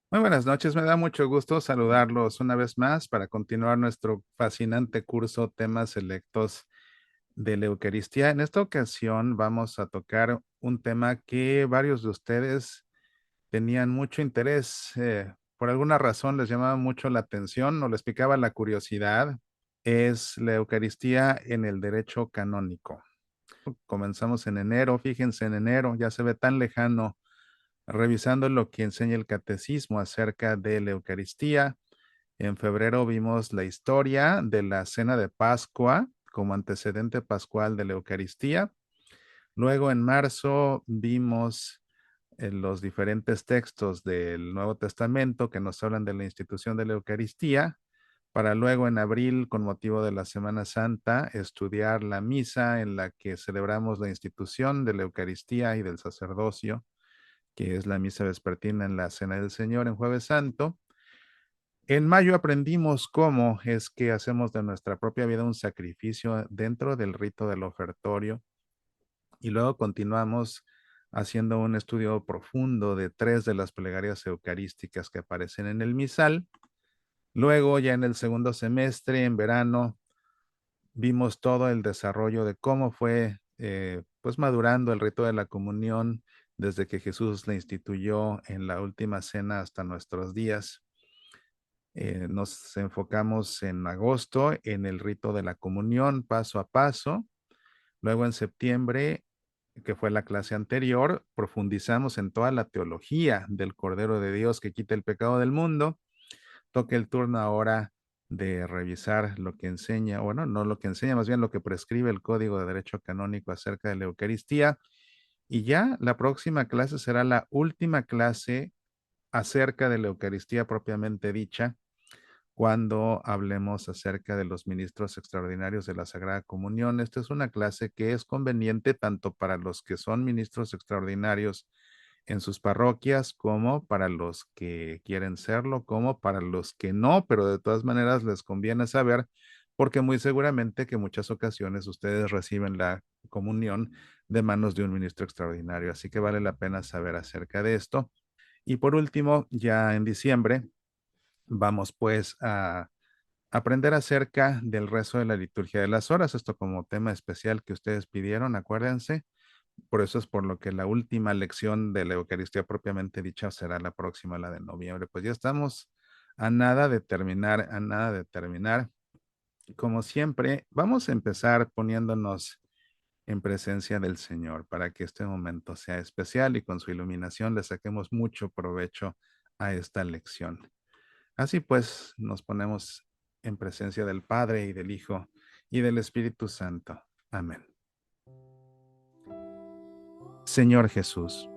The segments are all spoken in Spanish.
Muy buenas noches, me da mucho gusto saludarlos una vez más para continuar nuestro fascinante curso Temas Selectos de la Eucaristía. En esta ocasión vamos a tocar un tema que varios de ustedes tenían mucho interés, por alguna razón les llamaba mucho la atención o les picaba la curiosidad, es la Eucaristía en el derecho canónico. Comenzamos en enero, fíjense en enero, ya se ve tan lejano revisando lo que enseña el catecismo acerca de la Eucaristía. En febrero vimos la historia de la cena de Pascua como antecedente pascual de la Eucaristía. Luego en marzo vimos los diferentes textos del Nuevo Testamento que nos hablan de la institución de la Eucaristía, para luego en abril, con motivo de la Semana Santa, estudiar la misa en la que celebramos la institución de la Eucaristía y del sacerdocio, que es la misa vespertina en la Cena del Señor en Jueves Santo. En mayo aprendimos cómo es que hacemos de nuestra propia vida un sacrificio dentro del rito del ofertorio y luego continuamos haciendo un estudio profundo de tres de las plegarias eucarísticas que aparecen en el misal. Luego, ya en el segundo semestre, en verano, vimos todo el desarrollo de cómo fue pues madurando el rito de la comunión desde que Jesús la instituyó en la última cena hasta nuestros días. Nos enfocamos en agosto en el rito de la comunión paso a paso. Luego en septiembre, que fue la clase anterior, profundizamos en toda la teología del Cordero de Dios que quita el pecado del mundo. Toca el turno ahora de revisar lo que enseña, bueno, no lo que enseña, más bien lo que prescribe el Código de Derecho Canónico acerca de la Eucaristía. Y ya la próxima clase será la última clase acerca de la Eucaristía propiamente dicha, cuando hablemos acerca de los ministros extraordinarios de la Sagrada Comunión. Esta es una clase que es conveniente tanto para los que son ministros extraordinarios en sus parroquias, como para los que quieren serlo, como para los que no, pero de todas maneras les conviene saber, porque muy seguramente que en muchas ocasiones ustedes reciben la comunión de manos de un ministro extraordinario, así que vale la pena saber acerca de esto. Y por último, ya en diciembre, vamos pues a aprender acerca del rezo de la liturgia de las horas, esto como tema especial que ustedes pidieron, acuérdense. Por eso es por lo que la última lección de la Eucaristía propiamente dicha será la próxima, la de noviembre. Pues ya estamos a nada de terminar, a nada de terminar. Como siempre, vamos a empezar poniéndonos en presencia del Señor para que este momento sea especial y con su iluminación le saquemos mucho provecho a esta lección. Así pues, nos ponemos en presencia del Padre y del Hijo y del Espíritu Santo. Amén. Señor Jesús,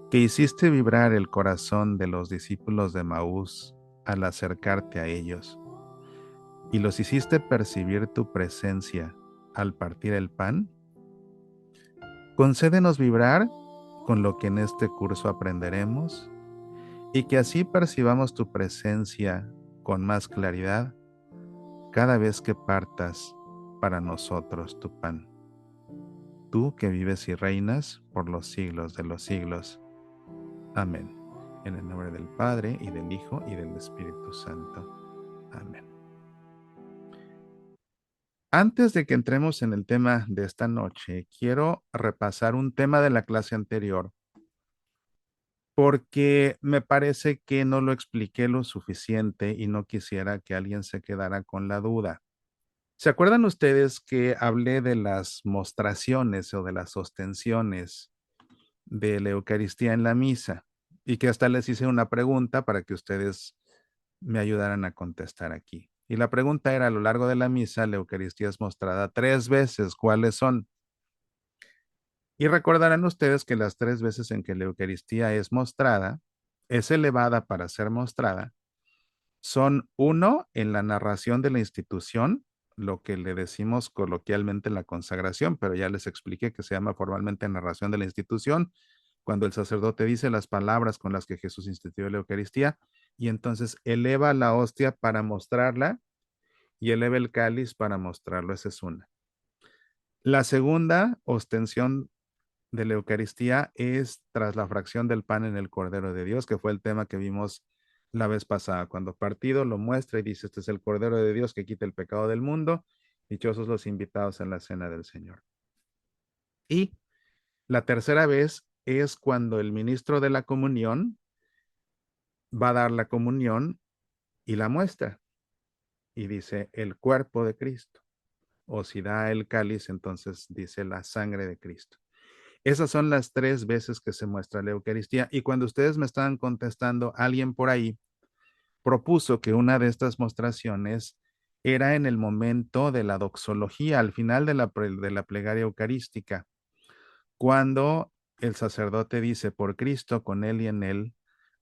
que hiciste vibrar el corazón de los discípulos de Maús al acercarte a ellos, y los hiciste percibir tu presencia al partir el pan, concédenos vibrar con lo que en este curso aprenderemos, y que así percibamos tu presencia con más claridad cada vez que partas para nosotros tu pan. Tú que vives y reinas por los siglos de los siglos. Amén. En el nombre del Padre, y del Hijo, y del Espíritu Santo. Amén. Antes de que entremos en el tema de esta noche, quiero repasar un tema de la clase anterior, porque me parece que no lo expliqué lo suficiente y no quisiera que alguien se quedara con la duda. ¿Se acuerdan ustedes que hablé de las mostraciones o de las ostensiones de la Eucaristía en la misa? Y que hasta les hice una pregunta para que ustedes me ayudaran a contestar aquí. Y la pregunta era, a lo largo de la misa, la Eucaristía es mostrada tres veces. ¿Cuáles son? Y recordarán ustedes que las tres veces en que la Eucaristía es mostrada, es elevada para ser mostrada, son uno en la narración de la institución, lo que le decimos coloquialmente la consagración, pero ya les expliqué que se llama formalmente narración de la institución, cuando el sacerdote dice las palabras con las que Jesús instituyó la Eucaristía, y entonces eleva la hostia para mostrarla y eleva el cáliz para mostrarlo. Esa es una. La segunda ostensión de la Eucaristía es tras la fracción del pan en el Cordero de Dios, que fue el tema que vimos la vez pasada. Cuando partido lo muestra y dice, este es el Cordero de Dios que quita el pecado del mundo, dichosos los invitados a la cena del Señor. Y la tercera vez es cuando el ministro de la comunión va a dar la comunión y la muestra. Y dice el cuerpo de Cristo. O si da el cáliz, entonces dice la sangre de Cristo. Esas son las tres veces que se muestra la Eucaristía. Y cuando ustedes me estaban contestando, alguien por ahí propuso que una de estas mostraciones era en el momento de la doxología, al final de la plegaria eucarística, cuando el sacerdote dice, por Cristo, con Él y en Él,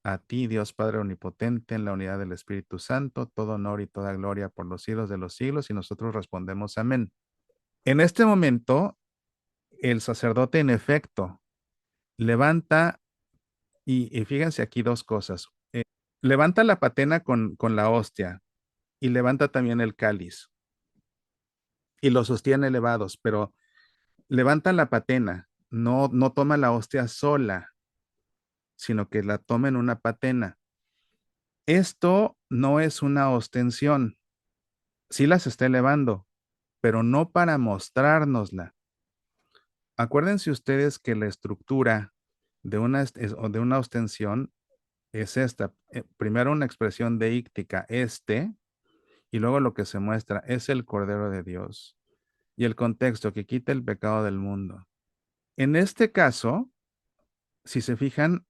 a ti, Dios Padre Omnipotente, en la unidad del Espíritu Santo, todo honor y toda gloria por los siglos de los siglos, y nosotros respondemos amén. En este momento, el sacerdote, en efecto, levanta, y fíjense aquí dos cosas. Levanta la patena con la hostia y levanta también el cáliz y los sostiene elevados, pero levanta la patena, no toma la hostia sola, sino que la toma en una patena. Esto no es una ostensión, sí las está elevando, pero no para mostrárnosla. Acuérdense ustedes que la estructura de una ostensión es esta. Primero una expresión deíctica, y luego lo que se muestra es el Cordero de Dios y el contexto que quita el pecado del mundo. En este caso, si se fijan,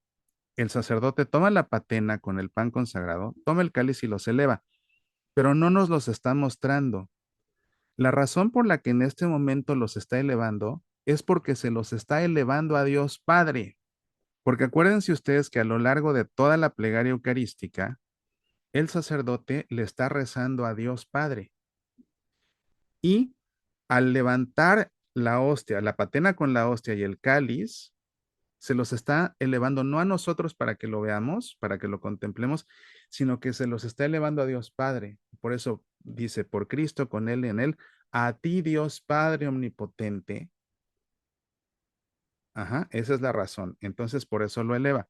el sacerdote toma la patena con el pan consagrado, toma el cáliz y los eleva, pero no nos los está mostrando. La razón por la que en este momento los está elevando es porque se los está elevando a Dios Padre. Porque acuérdense ustedes que a lo largo de toda la plegaria eucarística, el sacerdote le está rezando a Dios Padre. Y al levantar la hostia, la patena con la hostia y el cáliz, se los está elevando no a nosotros para que lo veamos, para que lo contemplemos, sino que se los está elevando a Dios Padre. Por eso dice, por Cristo, con Él y en Él, a ti Dios Padre omnipotente. Ajá, esa es la razón. Entonces, por eso lo eleva.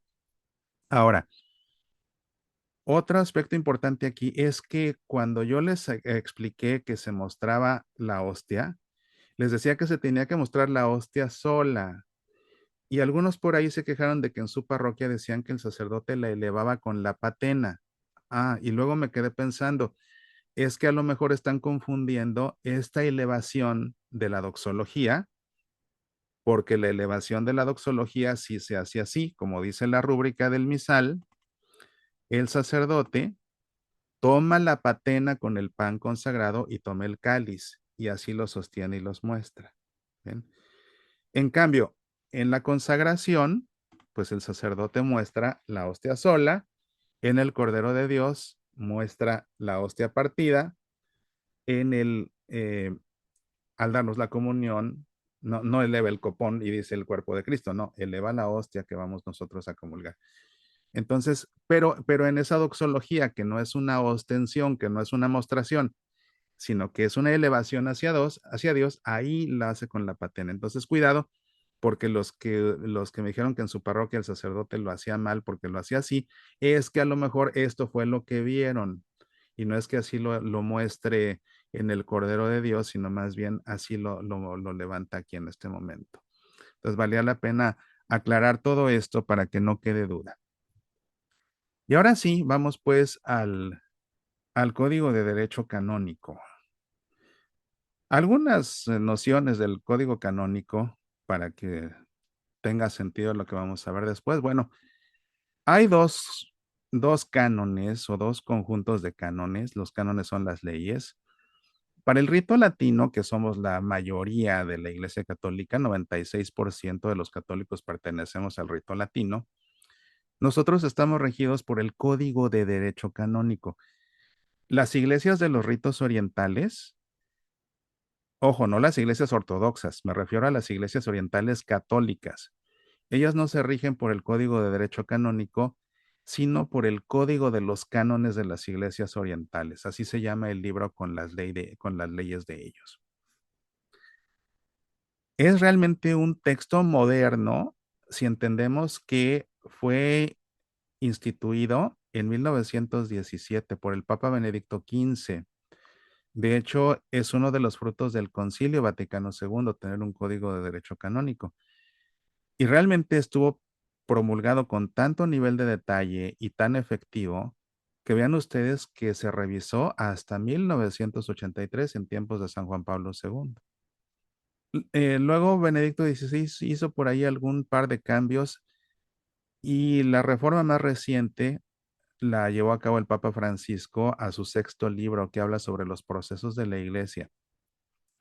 Ahora, otro aspecto importante aquí es que cuando yo les expliqué que se mostraba la hostia, les decía que se tenía que mostrar la hostia sola. Y algunos por ahí se quejaron de que en su parroquia decían que el sacerdote la elevaba con la patena. Ah, y luego me quedé pensando, es que a lo mejor están confundiendo esta elevación de la doxología, porque la elevación de la doxología sí se hace así, como dice la rúbrica del misal, el sacerdote toma la patena con el pan consagrado y toma el cáliz, y así lo sostiene y los muestra. ¿Bien? En cambio, en la consagración, pues el sacerdote muestra la hostia sola, en el Cordero de Dios muestra la hostia partida, al darnos la comunión, no eleva el copón y dice el cuerpo de Cristo, no, eleva la hostia que vamos nosotros a comulgar. Entonces, pero en esa doxología, que no es una ostensión, que no es una mostración, sino que es una elevación hacia Dios, ahí la hace con la patena. Entonces, cuidado, porque los que me dijeron que en su parroquia el sacerdote lo hacía mal porque lo hacía así, es que a lo mejor esto fue lo que vieron, y no es que así lo muestre en el Cordero de Dios, sino más bien así lo levanta aquí en este momento. Entonces, valía la pena aclarar todo esto para que no quede duda. Y ahora sí, vamos pues al Código de Derecho Canónico. Algunas nociones del código canónico para que tenga sentido lo que vamos a ver después. Bueno, hay dos cánones o dos conjuntos de cánones. Los cánones son las leyes. Para el rito latino, que somos la mayoría de la Iglesia Católica, 96% de los católicos pertenecemos al rito latino, nosotros estamos regidos por el Código de Derecho Canónico. Las iglesias de los ritos orientales, ojo, no las iglesias ortodoxas, me refiero a las iglesias orientales católicas. Ellas no se rigen por el Código de Derecho Canónico, sino por el Código de los Cánones de las iglesias orientales. Así se llama el libro con las leyes de ellos. Es realmente un texto moderno si entendemos que fue instituido en 1917 por el Papa Benedicto XV. De hecho, es uno de los frutos del Concilio Vaticano II, tener un código de derecho canónico. Y realmente estuvo promulgado con tanto nivel de detalle y tan efectivo que vean ustedes que se revisó hasta 1983 en tiempos de San Juan Pablo II. Luego Benedicto XVI hizo por ahí algún par de cambios y la reforma más reciente la llevó a cabo el Papa Francisco a su sexto libro que habla sobre los procesos de la iglesia.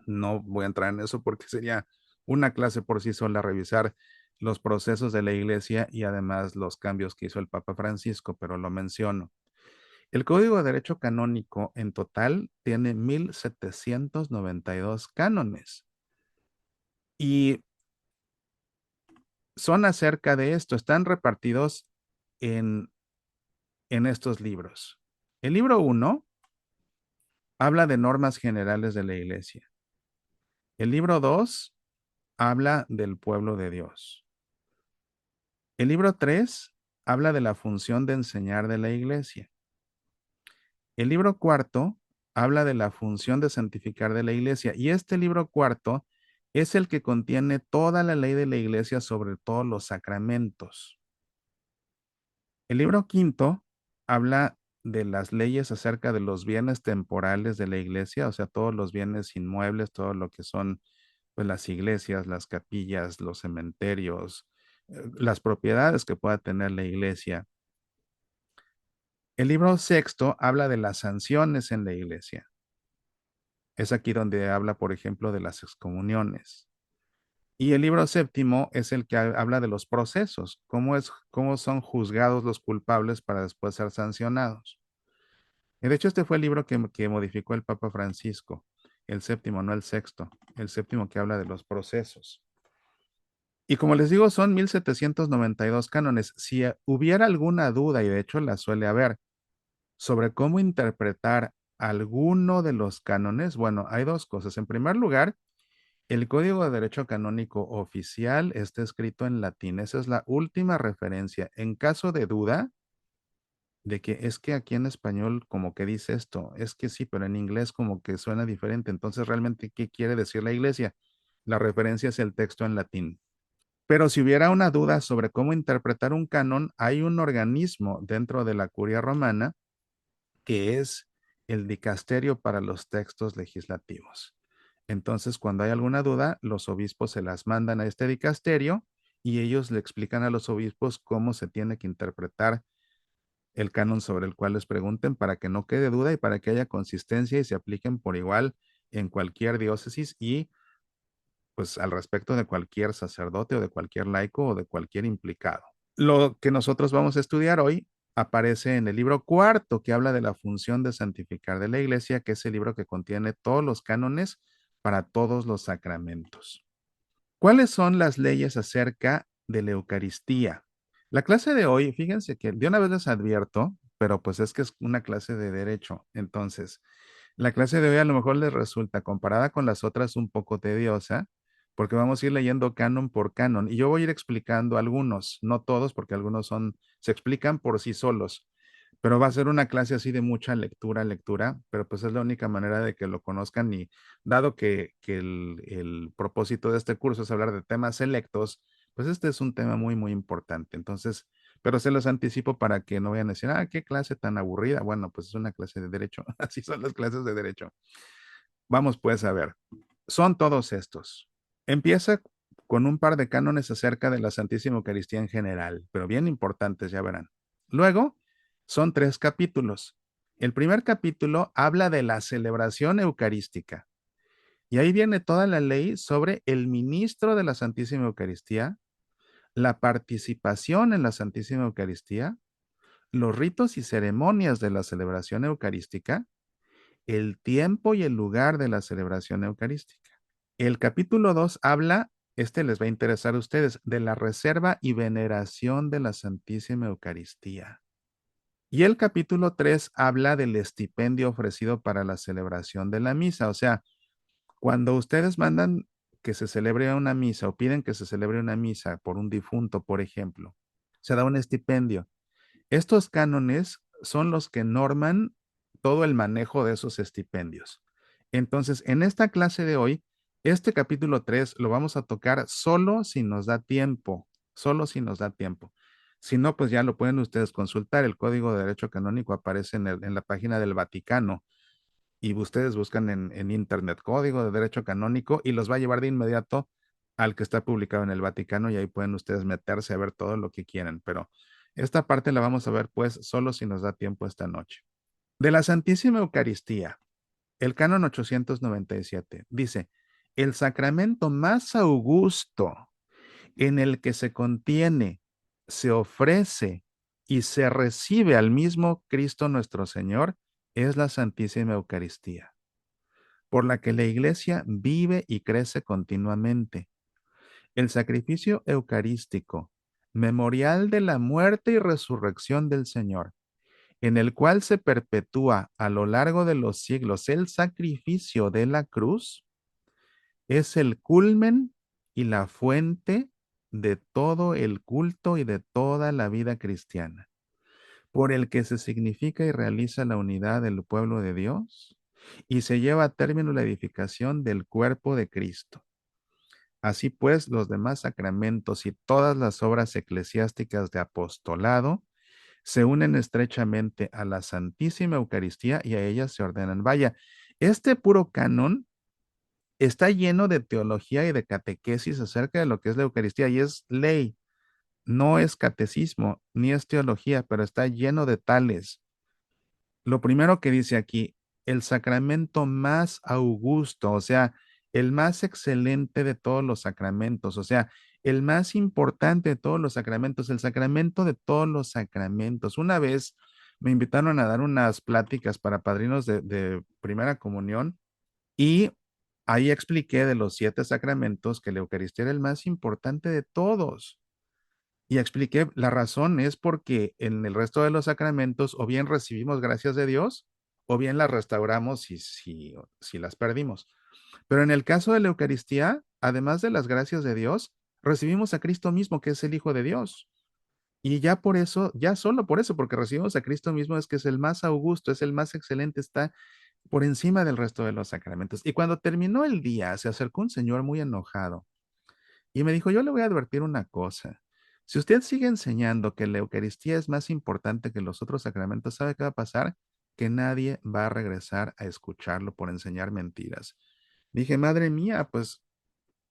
No voy a entrar en eso porque sería una clase por sí sola revisar los procesos de la iglesia y además los cambios que hizo el Papa Francisco, pero lo menciono. El Código de Derecho Canónico en total tiene 1792 cánones y son acerca de esto, están repartidos en, en estos libros. El libro 1 habla de normas generales de la iglesia. El libro 2 habla del pueblo de Dios. El libro 3 habla de la función de enseñar de la iglesia. El libro cuarto habla de la función de santificar de la iglesia. Y este libro cuarto es el que contiene toda la ley de la iglesia sobre todos los sacramentos. El libro quinto habla de las leyes acerca de los bienes temporales de la iglesia, o sea, todos los bienes inmuebles, todo lo que son pues, las iglesias, las capillas, los cementerios, las propiedades que pueda tener la iglesia. El libro sexto habla de las sanciones en la iglesia. Es aquí donde habla, por ejemplo, de las excomuniones. Y el libro séptimo es el que habla de los procesos, cómo son juzgados los culpables para después ser sancionados. Y de hecho, este fue el libro que modificó el Papa Francisco, el séptimo, no el sexto, el séptimo que habla de los procesos. Y como les digo, son 1792 cánones. Si hubiera alguna duda, y de hecho la suele haber, sobre cómo interpretar alguno de los cánones, bueno, hay dos cosas. En primer lugar, el Código de Derecho Canónico oficial está escrito en latín. Esa es la última referencia. En caso de duda de que es que aquí en español como que dice esto, es que sí, pero en inglés como que suena diferente. Entonces, realmente, ¿qué quiere decir la iglesia? La referencia es el texto en latín. Pero si hubiera una duda sobre cómo interpretar un canon, hay un organismo dentro de la Curia Romana que es el dicasterio para los textos legislativos. Entonces, cuando hay alguna duda, los obispos se las mandan a este dicasterio y ellos le explican a los obispos cómo se tiene que interpretar el canon sobre el cual les pregunten para que no quede duda y para que haya consistencia y se apliquen por igual en cualquier diócesis y pues al respecto de cualquier sacerdote o de cualquier laico o de cualquier implicado. Lo que nosotros vamos a estudiar hoy aparece en el libro cuarto que habla de la función de santificar de la iglesia, que es el libro que contiene todos los cánones para todos los sacramentos. ¿Cuáles son las leyes acerca de la Eucaristía? La clase de hoy, fíjense que de una vez les advierto, pero pues es que es una clase de derecho. Entonces, la clase de hoy a lo mejor les resulta, comparada con las otras, un poco tediosa, porque vamos a ir leyendo canon por canon y yo voy a ir explicando algunos, no todos, porque algunos se explican por sí solos, pero va a ser una clase así de mucha lectura, pero pues es la única manera de que lo conozcan y dado que el propósito de este curso es hablar de temas selectos, pues este es un tema muy, muy importante. Entonces, pero se los anticipo para que no vayan a decir, ah, qué clase tan aburrida. Bueno, pues es una clase de derecho, así son las clases de derecho. Vamos pues a ver, son todos estos. Empieza con un par de cánones acerca de la Santísima Eucaristía en general, pero bien importantes, ya verán. Luego, son tres capítulos. El primer capítulo habla de la celebración eucarística. Y ahí viene toda la ley sobre el ministro de la Santísima Eucaristía, la participación en la Santísima Eucaristía, los ritos y ceremonias de la celebración eucarística, el tiempo y el lugar de la celebración eucarística. El capítulo 2 habla, este les va a interesar a ustedes, de la reserva y veneración de la Santísima Eucaristía. Y el capítulo 3 habla del estipendio ofrecido para la celebración de la misa. O sea, cuando ustedes mandan que se celebre una misa o piden que se celebre una misa por un difunto, por ejemplo, se da un estipendio. Estos cánones son los que norman todo el manejo de esos estipendios. Entonces, en esta clase de hoy, este capítulo 3 lo vamos a tocar solo si nos da tiempo, solo si nos da tiempo. Si no, pues ya lo pueden ustedes consultar. El Código de Derecho Canónico aparece en la página del Vaticano y ustedes buscan en Internet Código de Derecho Canónico y los va a llevar de inmediato al que está publicado en el Vaticano y ahí pueden ustedes meterse a ver todo lo que quieran. Pero esta parte la vamos a ver pues solo si nos da tiempo esta noche. De la Santísima Eucaristía, el canon 897 dice, el sacramento más augusto en el que se contiene, se ofrece y se recibe al mismo Cristo nuestro Señor es la Santísima Eucaristía, por la que la Iglesia vive y crece continuamente. El sacrificio eucarístico, memorial de la muerte y resurrección del Señor, en el cual se perpetúa a lo largo de los siglos el sacrificio de la cruz, es el culmen y la fuente de todo el culto y de toda la vida cristiana, por el que se significa y realiza la unidad del pueblo de Dios y se lleva a término la edificación del cuerpo de Cristo. Así pues, los demás sacramentos y todas las obras eclesiásticas de apostolado se unen estrechamente a la Santísima Eucaristía y a ellas se ordenan. Vaya, este puro canon está lleno de teología y de catequesis acerca de lo que es la Eucaristía y es ley, no es catecismo ni es teología, pero está lleno de tales. Lo primero que dice aquí, el sacramento más augusto, o sea, el más excelente de todos los sacramentos, o sea, el más importante de todos los sacramentos, el sacramento de todos los sacramentos. Una vez me invitaron a dar unas pláticas para padrinos de primera comunión y ahí expliqué de los 7 sacramentos que la Eucaristía era el más importante de todos. Y expliqué, la razón es porque en el resto de los sacramentos o bien recibimos gracias de Dios o bien las restauramos si las perdimos. Pero en el caso de la Eucaristía, además de las gracias de Dios, recibimos a Cristo mismo, que es el Hijo de Dios. Y ya por eso, ya solo por eso, porque recibimos a Cristo mismo, es que es el más augusto, es el más excelente, está por encima del resto de los sacramentos. Y cuando terminó el día, se acercó un señor muy enojado y me dijo, yo le voy a advertir una cosa. Si usted sigue enseñando que la Eucaristía es más importante que los otros sacramentos, ¿sabe qué va a pasar? Que nadie va a regresar a escucharlo por enseñar mentiras. Dije, madre mía, pues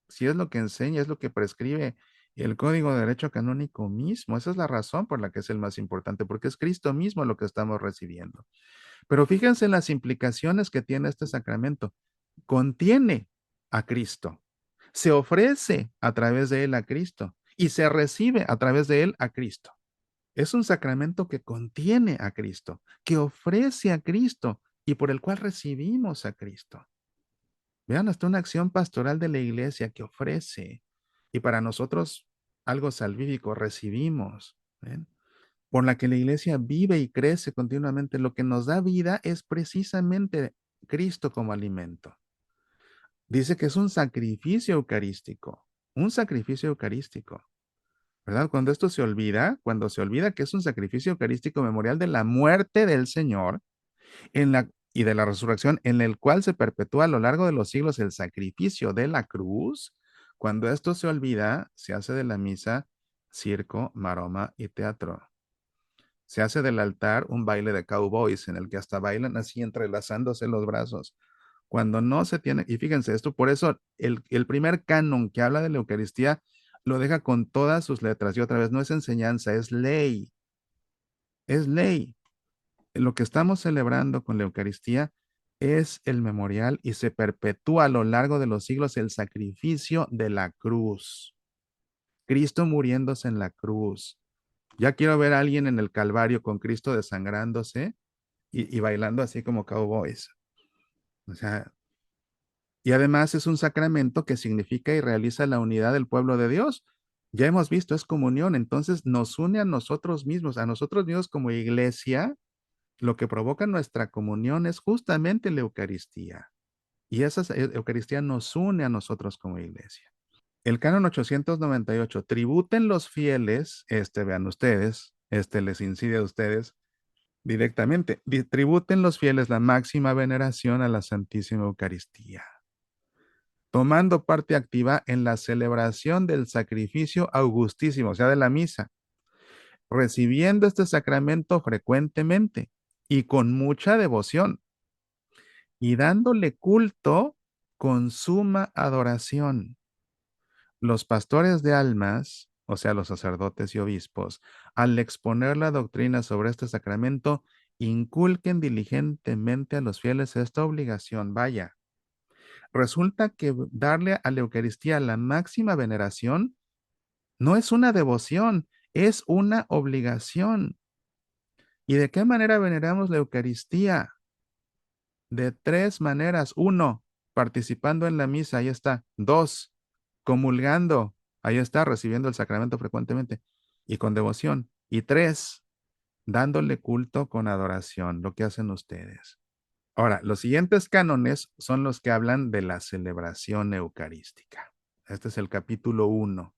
si es lo que enseña, es lo que prescribe el Código de Derecho Canónico mismo. Esa es la razón por la que es el más importante, porque es Cristo mismo lo que estamos recibiendo. Pero fíjense en las implicaciones que tiene este sacramento. Contiene a Cristo, se ofrece a través de él a Cristo y se recibe a través de él a Cristo. Es un sacramento que contiene a Cristo, que ofrece a Cristo y por el cual recibimos a Cristo. Vean, hasta una acción pastoral de la iglesia que ofrece y para nosotros algo salvífico recibimos. ¿Ven? Por la que la iglesia vive y crece continuamente. Lo que nos da vida es precisamente Cristo como alimento. Dice que es un sacrificio eucarístico, ¿verdad? Cuando esto se olvida, cuando se olvida que es un sacrificio eucarístico memorial de la muerte del Señor y de la resurrección, en el cual se perpetúa a lo largo de los siglos el sacrificio de la cruz, cuando esto se olvida, se hace de la misa circo, maroma y teatro. Se hace del altar un baile de cowboys en el que hasta bailan así entrelazándose los brazos. Cuando no se tiene, y fíjense esto, por eso el primer canon que habla de la Eucaristía lo deja con todas sus letras. Y otra vez, no es enseñanza, es ley. Es ley. Lo que estamos celebrando con la Eucaristía es el memorial y se perpetúa a lo largo de los siglos el sacrificio de la cruz. Cristo muriéndose en la cruz. Ya quiero ver a alguien en el Calvario con Cristo desangrándose y bailando así como cowboys. O sea, y además es un sacramento que significa y realiza la unidad del pueblo de Dios. Ya hemos visto, es comunión, entonces nos une a nosotros mismos como iglesia. Lo que provoca nuestra comunión es justamente la Eucaristía. Y esa Eucaristía nos une a nosotros como iglesia. El canon 898, tributen los fieles, vean ustedes, les incide a ustedes directamente, tributen los fieles la máxima veneración a la Santísima Eucaristía, tomando parte activa en la celebración del sacrificio augustísimo, o sea, de la misa, recibiendo este sacramento frecuentemente y con mucha devoción, y dándole culto con suma adoración. Los pastores de almas, o sea, los sacerdotes y obispos, al exponer la doctrina sobre este sacramento, inculquen diligentemente a los fieles esta obligación. Vaya, resulta que darle a la Eucaristía la máxima veneración no es una devoción, es una obligación. ¿Y de qué manera veneramos la Eucaristía? De tres maneras. Uno, participando en la misa, ahí está. Dos, comulgando, ahí está, recibiendo el sacramento frecuentemente y con devoción. Y tres, dándole culto con adoración, lo que hacen ustedes. Ahora, los siguientes cánones son los que hablan de la celebración eucarística. Este es el capítulo 1.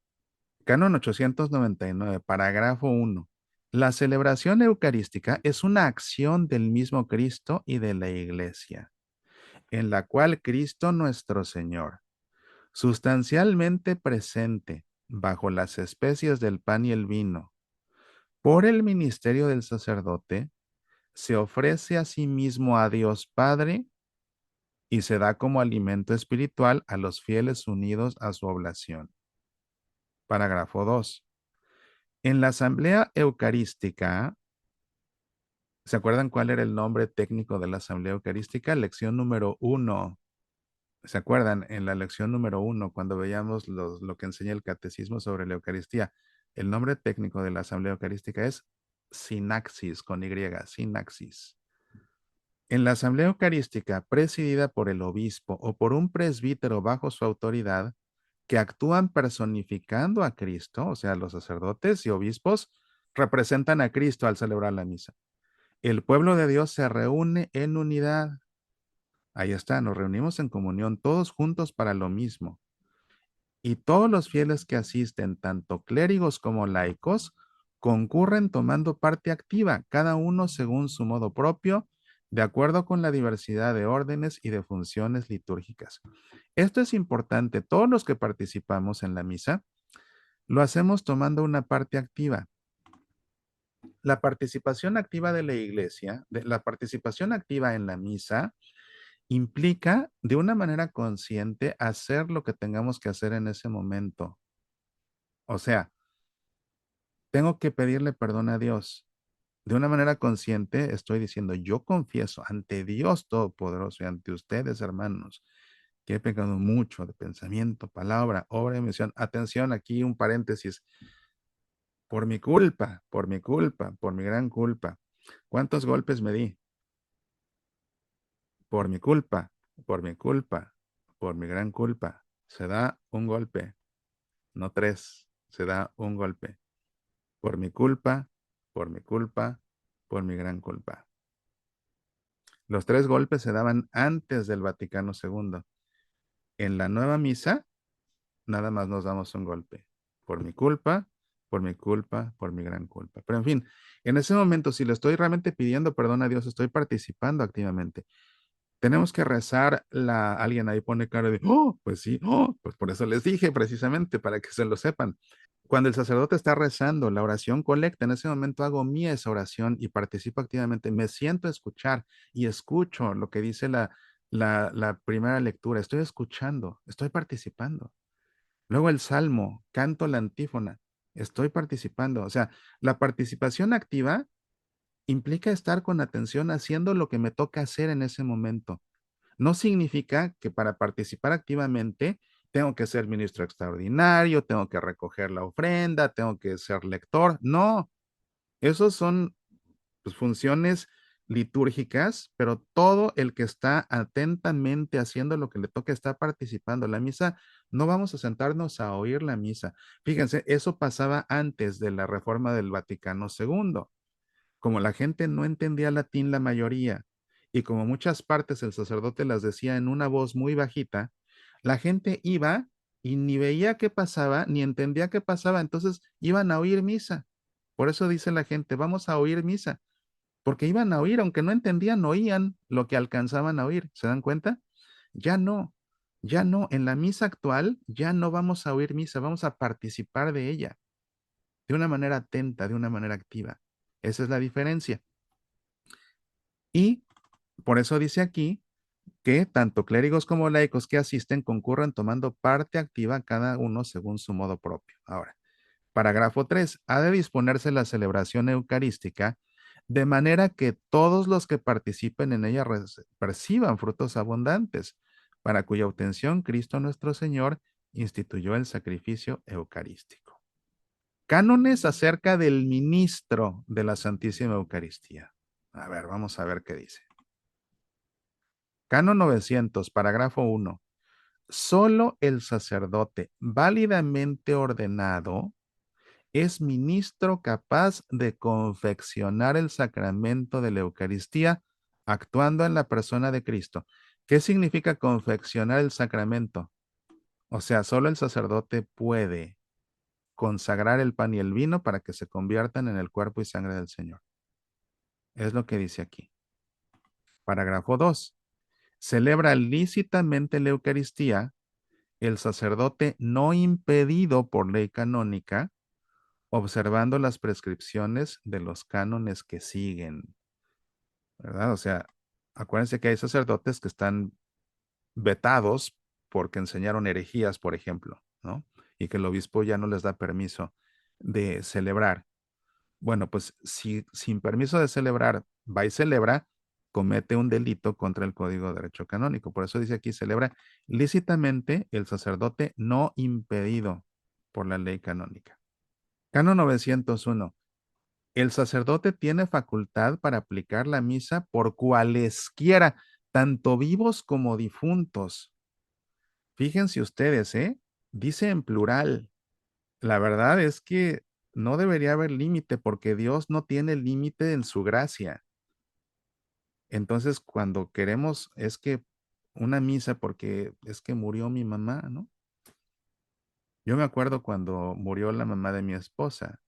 Canon 899, parágrafo 1. La celebración eucarística es una acción del mismo Cristo y de la Iglesia, en la cual Cristo nuestro Señor, sustancialmente presente bajo las especies del pan y el vino, por el ministerio del sacerdote, se ofrece a sí mismo a Dios Padre y se da como alimento espiritual a los fieles unidos a su oblación. Parágrafo 2. En la asamblea eucarística, ¿se acuerdan cuál era el nombre técnico de la asamblea eucarística? Lección número 1. ¿Se acuerdan? En la lección número 1, cuando veíamos lo que enseña el catecismo sobre la Eucaristía, el nombre técnico de la asamblea eucarística es sinaxis, con Y, sinaxis. En la asamblea eucarística, presidida por el obispo o por un presbítero bajo su autoridad, que actúan personificando a Cristo, o sea, los sacerdotes y obispos representan a Cristo al celebrar la misa. El pueblo de Dios se reúne en unidad. Ahí está, nos reunimos en comunión todos juntos para lo mismo. Y todos los fieles que asisten, tanto clérigos como laicos, concurren tomando parte activa, cada uno según su modo propio, de acuerdo con la diversidad de órdenes y de funciones litúrgicas. Esto es importante. Todos los que participamos en la misa lo hacemos tomando una parte activa. La participación activa de la iglesia, la participación activa en la misa, implica de una manera consciente hacer lo que tengamos que hacer en ese momento. O sea, tengo que pedirle perdón a Dios. De una manera consciente estoy diciendo, yo confieso ante Dios Todopoderoso y ante ustedes, hermanos, que he pecado mucho de pensamiento, palabra, obra y omisión. Atención, aquí un paréntesis. Por mi culpa, por mi culpa, por mi gran culpa. ¿Cuántos golpes me di? Por mi culpa, por mi culpa, por mi gran culpa. Se da un golpe, no tres, se da un golpe. Por mi culpa, por mi culpa, por mi gran culpa. Los tres golpes se daban antes del Vaticano II. En la nueva misa, nada más nos damos un golpe. Por mi culpa, por mi culpa, por mi gran culpa. Pero en fin, en ese momento, si le estoy realmente pidiendo perdón a Dios, estoy participando activamente. Tenemos que rezar alguien ahí pone cara de, oh, pues sí, oh, pues por eso les dije precisamente, para que se lo sepan. Cuando el sacerdote está rezando la oración colecta, en ese momento hago mía esa oración y participo activamente. Me siento a escuchar y escucho lo que dice la primera lectura. Estoy escuchando, estoy participando. Luego el salmo, canto la antífona, estoy participando. O sea, la participación activa implica estar con atención haciendo lo que me toca hacer en ese momento. No significa que para participar activamente tengo que ser ministro extraordinario, tengo que recoger la ofrenda, tengo que ser lector. No, esos son pues, funciones litúrgicas, pero todo el que está atentamente haciendo lo que le toca está participando. La misa, no vamos a sentarnos a oír la misa. Fíjense, eso pasaba antes de la reforma del Vaticano II. Como la gente no entendía latín, la mayoría, y como muchas partes el sacerdote las decía en una voz muy bajita, la gente iba y ni veía qué pasaba, ni entendía qué pasaba, entonces iban a oír misa. Por eso dice la gente, vamos a oír misa, porque iban a oír, aunque no entendían, oían lo que alcanzaban a oír. ¿Se dan cuenta? Ya no, ya no, en la misa actual ya no vamos a oír misa, vamos a participar de ella, de una manera atenta, de una manera activa. Esa es la diferencia. Y por eso dice aquí que tanto clérigos como laicos que asisten concurran tomando parte activa cada uno según su modo propio. Ahora, parágrafo 3. Ha de disponerse la celebración eucarística de manera que todos los que participen en ella perciban frutos abundantes, para cuya obtención Cristo nuestro Señor instituyó el sacrificio eucarístico. Cánones acerca del ministro de la Santísima Eucaristía. A ver, vamos a ver qué dice. Canon 900, parágrafo 1. Solo el sacerdote válidamente ordenado es ministro capaz de confeccionar el sacramento de la Eucaristía actuando en la persona de Cristo. ¿Qué significa confeccionar el sacramento? O sea, solo el sacerdote puede consagrar el pan y el vino para que se conviertan en el cuerpo y sangre del Señor. Es lo que dice aquí. Parágrafo 2. Celebra lícitamente la Eucaristía el sacerdote no impedido por ley canónica, observando las prescripciones de los cánones que siguen, ¿verdad? O sea, acuérdense que hay sacerdotes que están vetados porque enseñaron herejías, por ejemplo, ¿no? Y que el obispo ya no les da permiso de celebrar. Bueno, pues si sin permiso de celebrar va y celebra, comete un delito contra el Código de Derecho Canónico. Por eso dice aquí, celebra lícitamente el sacerdote no impedido por la ley canónica. Canon 901. El sacerdote tiene facultad para aplicar la misa por cualesquiera, tanto vivos como difuntos. Fíjense ustedes, ¿eh? Dice en plural. La verdad es que no debería haber límite porque Dios no tiene límite en su gracia. Entonces, cuando queremos es que una misa porque es que murió mi mamá, ¿no? Yo me acuerdo cuando murió la mamá de mi esposa.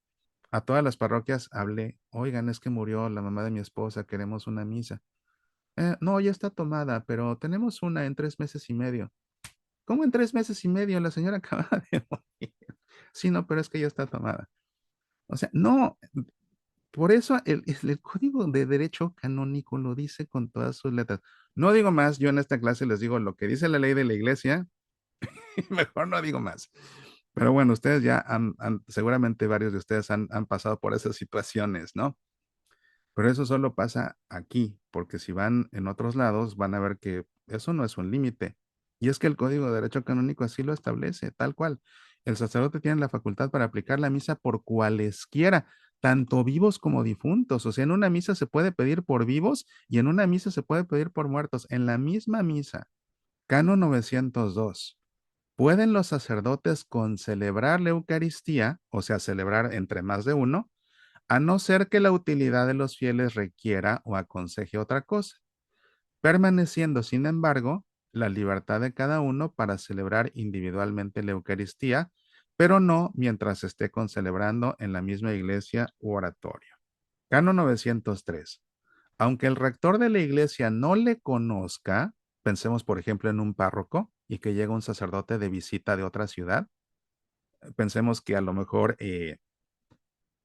A todas las parroquias hablé, oigan, es que murió la mamá de mi esposa, queremos una misa. No, ya está tomada, pero tenemos una en 3 meses y medio. ¿Cómo en 3 meses y medio? La señora acaba de morir. Sí, no, pero es que ya está tomada. O sea, no, por eso el Código de Derecho Canónico lo dice con todas sus letras. No digo más, yo en esta clase les digo lo que dice la ley de la iglesia, y mejor no digo más. Pero bueno, ustedes ya seguramente varios de ustedes han pasado por esas situaciones, ¿no? Pero eso solo pasa aquí, porque si van en otros lados, van a ver que eso no es un límite. Y es que el Código de Derecho Canónico así lo establece, tal cual. El sacerdote tiene la facultad para aplicar la misa por cualesquiera, tanto vivos como difuntos. O sea, en una misa se puede pedir por vivos y en una misa se puede pedir por muertos. En la misma misa. Canon 902. ¿Pueden los sacerdotes concelebrar la Eucaristía, o sea, celebrar entre más de uno, a no ser que la utilidad de los fieles requiera o aconseje otra cosa, permaneciendo, sin embargo, la libertad de cada uno para celebrar individualmente la Eucaristía, pero no mientras esté concelebrando en la misma iglesia u oratorio? Canon 903. Aunque el rector de la iglesia no le conozca, pensemos por ejemplo en un párroco y que llega un sacerdote de visita de otra ciudad, pensemos que a lo mejor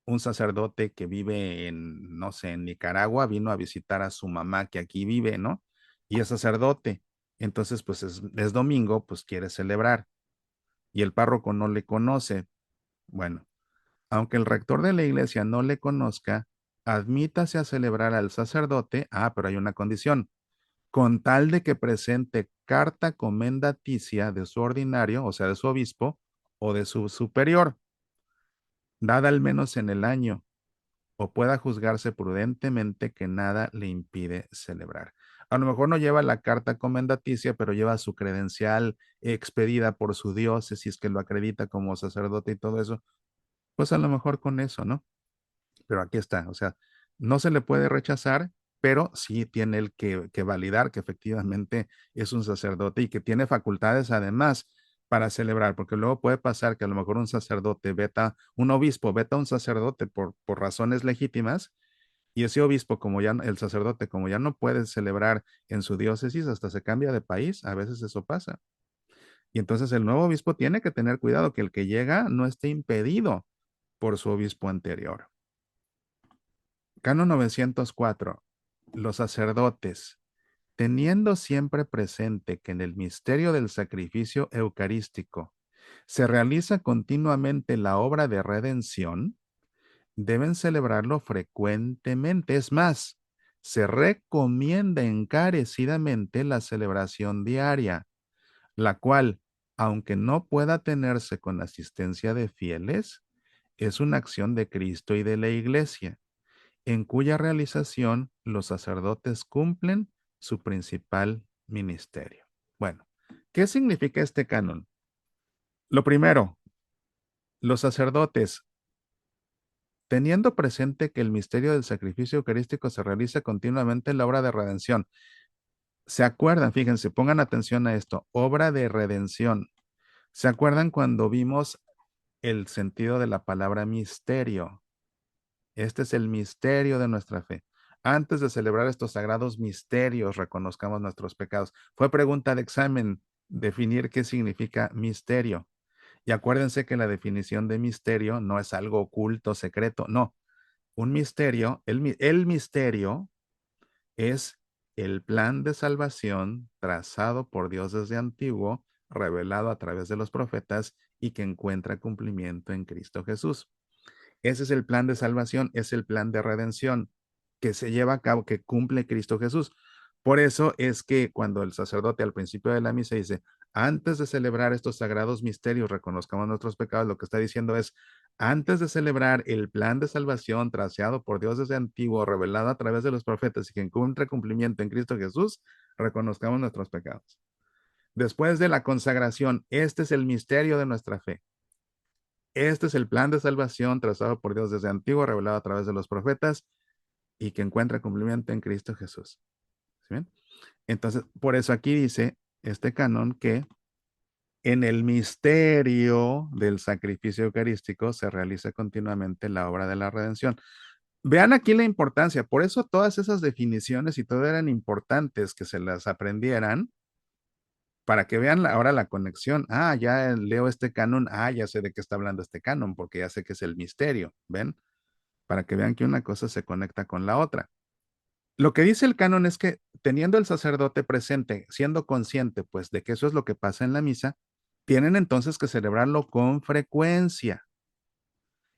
un sacerdote que vive en, no sé, en Nicaragua, vino a visitar a su mamá que aquí vive, ¿no? Y es sacerdote. Entonces, pues es domingo, pues quiere celebrar. Y el párroco no le conoce. Bueno, aunque el rector de la iglesia no le conozca, admítase a celebrar al sacerdote. Ah, pero hay una condición. Con tal de que presente carta comendaticia de su ordinario, o sea, de su obispo o de su superior, dada al menos en el año o pueda juzgarse prudentemente que nada le impide celebrar. A lo mejor no lleva la carta comendaticia, pero lleva su credencial expedida por su diócesis que lo acredita como sacerdote y todo eso. Pues a lo mejor con eso, ¿no? Pero aquí está, o sea, no se le puede rechazar pero sí tiene el que validar que efectivamente es un sacerdote y que tiene facultades además para celebrar, porque luego puede pasar que a lo mejor un sacerdote veta, un obispo veta a un sacerdote por razones legítimas, y ese obispo, como ya, el sacerdote, como ya no puede celebrar en su diócesis, hasta se cambia de país, a veces eso pasa. Y entonces el nuevo obispo tiene que tener cuidado que el que llega no esté impedido por su obispo anterior. Canon 904. Los sacerdotes, teniendo siempre presente que en el misterio del sacrificio eucarístico se realiza continuamente la obra de redención, deben celebrarlo frecuentemente. Es más, se recomienda encarecidamente la celebración diaria, la cual, aunque no pueda tenerse con asistencia de fieles, es una acción de Cristo y de la Iglesia, en cuya realización los sacerdotes cumplen su principal ministerio. Bueno, ¿qué significa este canon? Lo primero, los sacerdotes, teniendo presente que el misterio del sacrificio eucarístico se realiza continuamente en la obra de redención. ¿Se acuerdan? Fíjense, pongan atención a esto, obra de redención. ¿Se acuerdan cuando vimos el sentido de la palabra misterio? Este es el misterio de nuestra fe. Antes de celebrar estos sagrados misterios, reconozcamos nuestros pecados. Fue pregunta de examen definir qué significa misterio. Y acuérdense que la definición de misterio no es algo oculto, secreto, no. Un misterio, el misterio es el plan de salvación trazado por Dios desde antiguo, revelado a través de los profetas y que encuentra cumplimiento en Cristo Jesús. Ese es el plan de salvación, es el plan de redención que se lleva a cabo, que cumple Cristo Jesús. Por eso es que cuando el sacerdote al principio de la misa dice, antes de celebrar estos sagrados misterios, reconozcamos nuestros pecados, lo que está diciendo es, antes de celebrar el plan de salvación trazado por Dios desde antiguo, revelado a través de los profetas y que encuentra cumplimiento en Cristo Jesús, reconozcamos nuestros pecados. Después de la consagración, este es el misterio de nuestra fe. Este es el plan de salvación trazado por Dios desde antiguo, revelado a través de los profetas y que encuentra cumplimiento en Cristo Jesús. ¿Sí bien? Entonces, por eso aquí dice este canon que en el misterio del sacrificio eucarístico se realiza continuamente la obra de la redención. Vean aquí la importancia, por eso todas esas definiciones y todo eran importantes que se las aprendieran para que vean ahora la conexión. Ah, ya leo este canon, ah, ya sé de qué está hablando este canon, porque ya sé que es el misterio, ¿ven? Para que vean que una cosa se conecta con la otra. Lo que dice el canon es que teniendo el sacerdote presente, siendo consciente pues de que eso es lo que pasa en la misa, tienen entonces que celebrarlo con frecuencia.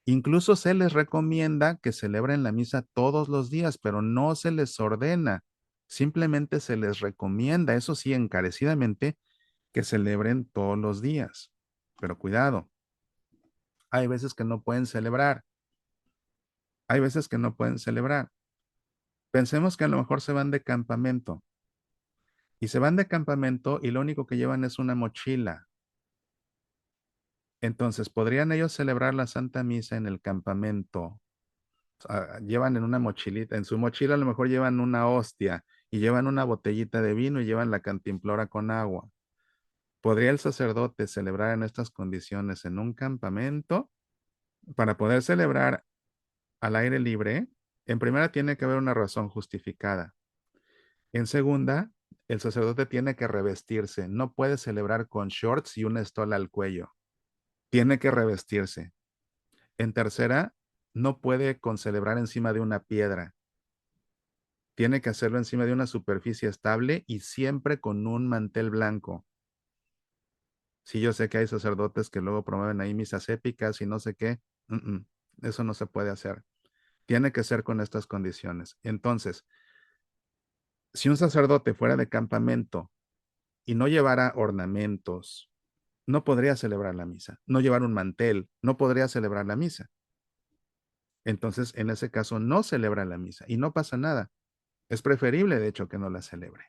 Incluso se les recomienda que celebren la misa todos los días, pero no se les ordena, simplemente se les recomienda, eso sí, encarecidamente, que celebren todos los días. Pero cuidado, hay veces que no pueden celebrar, hay veces que no pueden celebrar. Pensemos que a lo mejor se van de campamento y se van de campamento y lo único que llevan es una mochila. Entonces, ¿podrían ellos celebrar la Santa Misa en el campamento? Llevan en una mochilita, en su mochila a lo mejor llevan una hostia y llevan una botellita de vino y llevan la cantimplora con agua. ¿Podría el sacerdote celebrar en estas condiciones en un campamento? Para poder celebrar al aire libre, en primera tiene que haber una razón justificada. En segunda, el sacerdote tiene que revestirse. No puede celebrar con shorts y una estola al cuello. Tiene que revestirse. En tercera, no puede concelebrar encima de una piedra. Tiene que hacerlo encima de una superficie estable y siempre con un mantel blanco. Sí, yo sé que hay sacerdotes que luego promueven ahí misas épicas y no sé qué. Eso no se puede hacer. Tiene que ser con estas condiciones. Entonces, si un sacerdote fuera de campamento y no llevara ornamentos, no podría celebrar la misa. No llevar un mantel, no podría celebrar la misa. Entonces, en ese caso, no celebra la misa y no pasa nada. Es preferible, de hecho, que no la celebre.